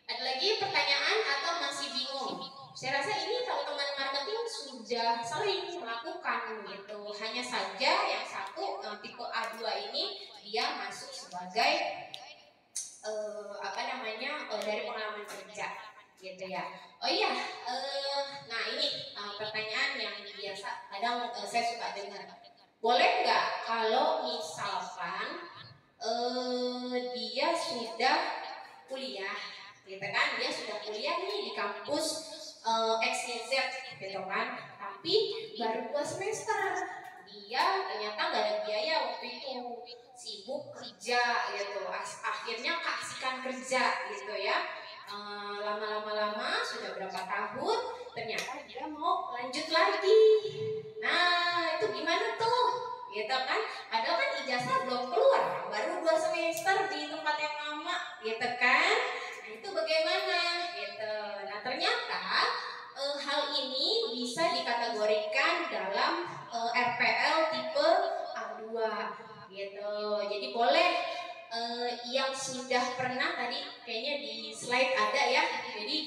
ada lagi pertanyaan atau masih bingung? Saya rasa ini teman-teman marketing sudah sering melakukan gitu. Hanya saja yang satu tipe A2 ini dia masuk sebagai dari pengalaman kerja gitu ya. Oh iya, nah ini pertanyaan yang biasa kadang saya suka dengar. Boleh nggak kalau misalkan dia sudah kuliah gitu kan, dia sudah kuliah nih di kampus XYZ gitu kan, tapi baru 2 semester dia ternyata nggak ada biaya waktu itu, sibuk kerja gitu, akhirnya keasikan kerja gitu ya, lama sudah berapa tahun ternyata dia mau lanjut lagi. Nah itu gimana tuh gitu kan, padahal kan ijazah belum keluar, baru 2 semester di tempat yang yang lama, gitu kan? Nah itu bagaimana? Gitu. Nah ternyata hal ini bisa dikategorikan dalam RPL tipe A2, gitu. Jadi boleh yang sudah pernah tadi kayaknya di slide ada ya. Jadi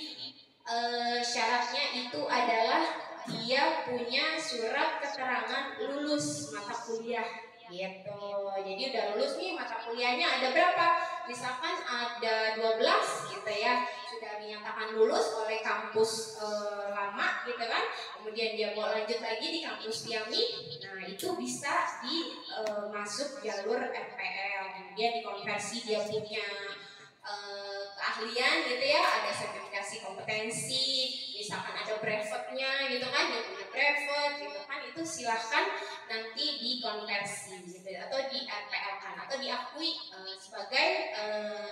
syaratnya itu adalah dia punya surat keterangan lulus mata kuliah, gitu. Jadi udah lulus nih, mata kuliahnya ada berapa? Misalkan ada 12 gitu ya, sudah dinyatakan lulus oleh kampus lama gitu kan. Kemudian dia mau lanjut lagi di kampus Tiami. Nah, itu bisa masuk jalur RPL. Kemudian dikonversi dia punya keahlian gitu ya, ada sertifikasi kompetensi, misalkan ada brevetnya gitu kan, dia punya brevet gitu kan, itu silahkan nanti dikonversi gitu atau di RPL kan atau diakui sebagai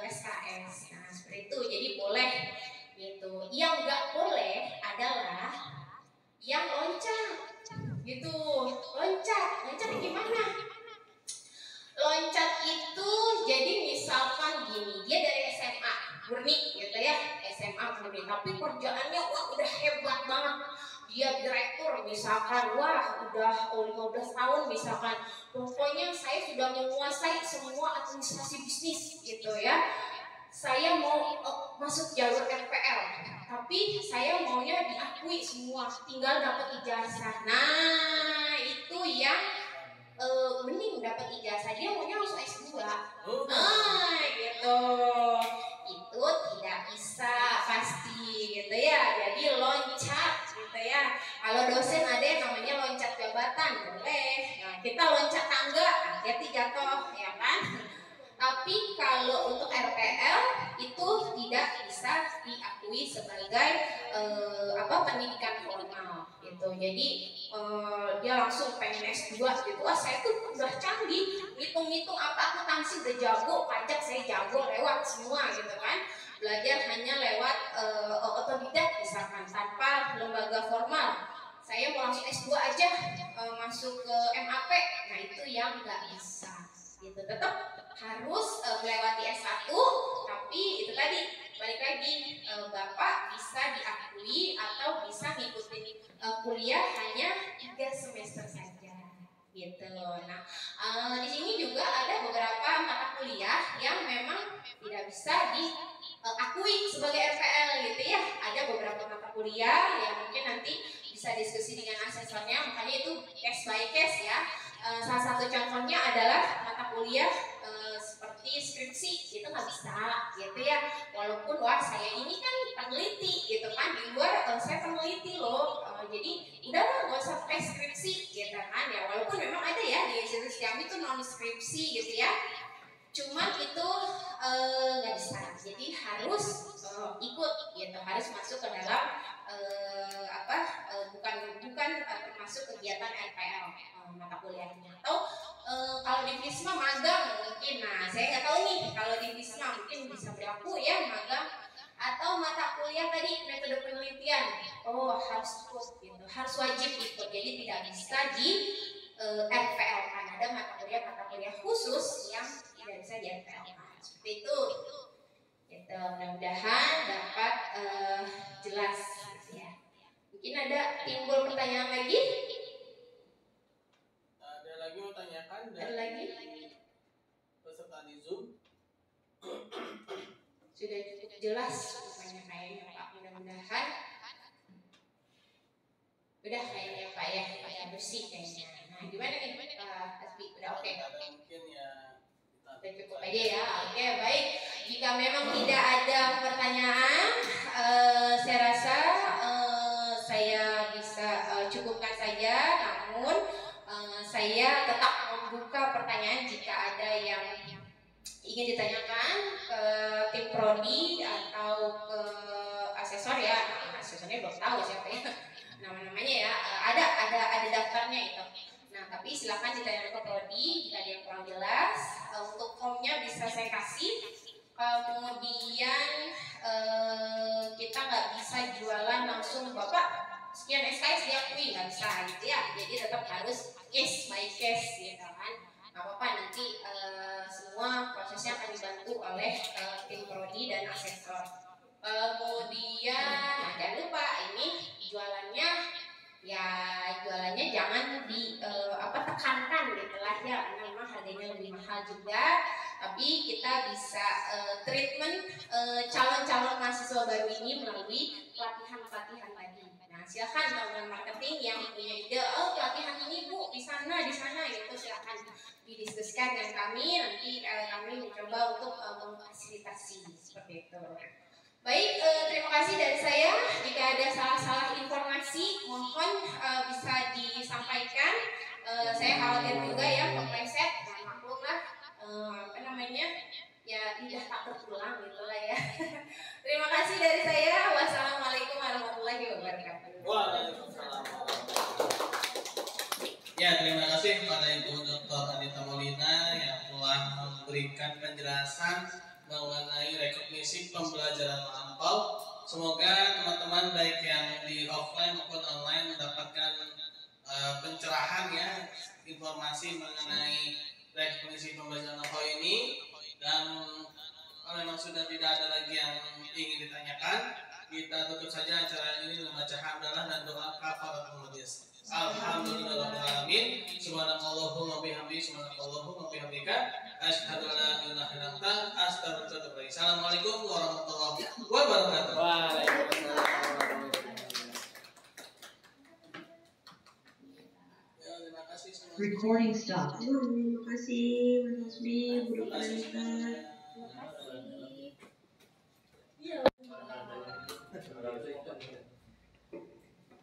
SKS. Nah seperti itu, jadi boleh gitu. Yang nggak boleh adalah yang loncat gitu. Loncat gimana? Loncat itu jadi misalkan gini, dia dari SMA murni gitu ya, SMA murni, tapi kerjaannya wah udah hebat banget, dia direktur misalkan, wah udah 15 tahun misalkan, pokoknya saya sudah menguasai semua administrasi bisnis gitu ya, saya mau masuk jalur RPL, tapi saya maunya diakui semua, tinggal dapat ijazah. Nah itu yang mending dapat ijazah, dia maunya langsung S2. Nah gitu, itu tidak bisa pasti gitu ya, jadi loncat gitu ya. Kalau dosen ada yang namanya loncat jabatan, boleh. Nah, kita loncat tangga, hati-hati jatuh ya kan. Tapi kalau untuk RPL itu tidak bisa diakui sebagai pendidikan formal gitu. Jadi dia langsung pengen S2 gitu. Wah saya tuh udah canggih, ngitung-ngitung apa akuntansi udah jago, pajak saya jago, lewat semua gitu kan. Belajar hanya lewat otodidak misalkan tanpa lembaga formal. Saya mau langsung S2 aja, masuk ke MAP. Nah itu yang nggak bisa gitu. Tetap harus melewati S1, tapi itu tadi balik lagi, Bapak bisa diakui atau bisa ngikutin kuliah hanya 3 semester saja gitu. Nah di sini juga ada beberapa mata kuliah yang memang tidak bisa diakui sebagai RPL gitu ya. Ada beberapa mata kuliah yang mungkin nanti bisa diskusi dengan asesornya, makanya itu case by case ya. Salah satu contohnya adalah mata kuliah seperti skripsi, itu nggak bisa gitu ya. Walaupun wah saya ini kan peneliti gitu kan, di luar saya peneliti loh, jadi udahlah nggak usah pakai skripsi gitu kan ya. Walaupun memang ada ya di institusi kami itu non skripsi gitu ya, cuman itu nggak bisa, jadi harus ikut gitu, harus masuk ke dalam bukan termasuk kegiatan RPL mata kuliahnya. Atau kalau di FISMA magang mungkin, nah saya nggak tahu nih kalau di FISMA mungkin bisa berlaku ya magang. Atau mata kuliah tadi metode penelitian, harus ikut gitu, harus wajib ikut, jadi tidak bisa di RPL kan. Ada mata kuliah khusus yang tidak bisa di RPL kan. Seperti itu gitu. Mudah-mudahan dapat jelas gitu ya. Mungkin ada timbul pertanyaan lagi? Ada lagi mau tanyakan? Ada lagi? Peserta di Zoom. Sudah cukup jelas pertanyaan kayaknya Pak, mudah-mudahan udah kayaknya Pak ya, bersih kayaknya. Nah gimana nih Pak Asbi, udah oke? Mungkin ya udah cukup aja ya. Oke, baik. Jika memang tidak ada pertanyaan, saya rasa saya bisa cukupkan saja. Namun saya tetap membuka pertanyaan jika ada yang ingin ditanyakan ke tim prodi atau ke asesor ya. Asesornya belum tahu siapa ya nama-namanya ya. Ada daftarnya itu. Nah, tapi silakan ditanyakan ke prodi jika ada yang kurang jelas. Untuk formnya bisa saya kasih. Kemudian kita nggak bisa jualan langsung Bapak sekian SKS diakui, nggak bisa gitu ya. Jadi tetap harus case by case gitu kan. Nggak apa-apa, nanti semua prosesnya akan dibantu oleh tim prodi dan asesor. Kemudian jangan lupa ini jualannya jangan tekankan gitu lah ya, karena memang harganya lebih mahal juga. Tapi kita bisa treatment calon-calon mahasiswa baru ini melalui pelatihan-pelatihan tadi. Nah, silakan teman-teman marketing yang punya ide, pelatihan ini Bu di sana gitu, silakan didiskusikan dengan kami, nanti kami mencoba untuk memfasilitasi seperti itu. Baik, terima kasih dari saya. Jika ada salah-salah informasi, mohon bisa disampaikan. Saya khawatir juga ya kepleset, maklumlah, ya tidak tak terulang gitu lah ya. Terima kasih dari saya. Wassalamualaikum warahmatullahi wabarakatuh. Waalaikumsalam. Ya, terima kasih kepada Ibu Dr. Anita Maulina yang telah memberikan penjelasan mengenai rekognisi pembelajaran lampau. Semoga teman-teman baik yang di offline maupun online mendapatkan pencerahan ya, informasi mengenai rekognisi pembelajaran lampau ini. Dan kalau memang sudah tidak ada lagi yang ingin ditanyakan, kita tutup saja acara ini dengan membaca hamdalah dan doa kafaratul majlis. Alhamdulillahirobbilalamin. Subhanallahumma bihamdihi, subhanallahumma bihamdika, asyhadu an la ilaha illa anta, astaghfiruka wa atubu ilaik. Assalamualaikum warahmatullahi wabarakatuh. Waalaikumsalam. Terima kasih semua. Recording stopped. Terima kasih Mas Hasbi, Bu Dr. Anita. Iya.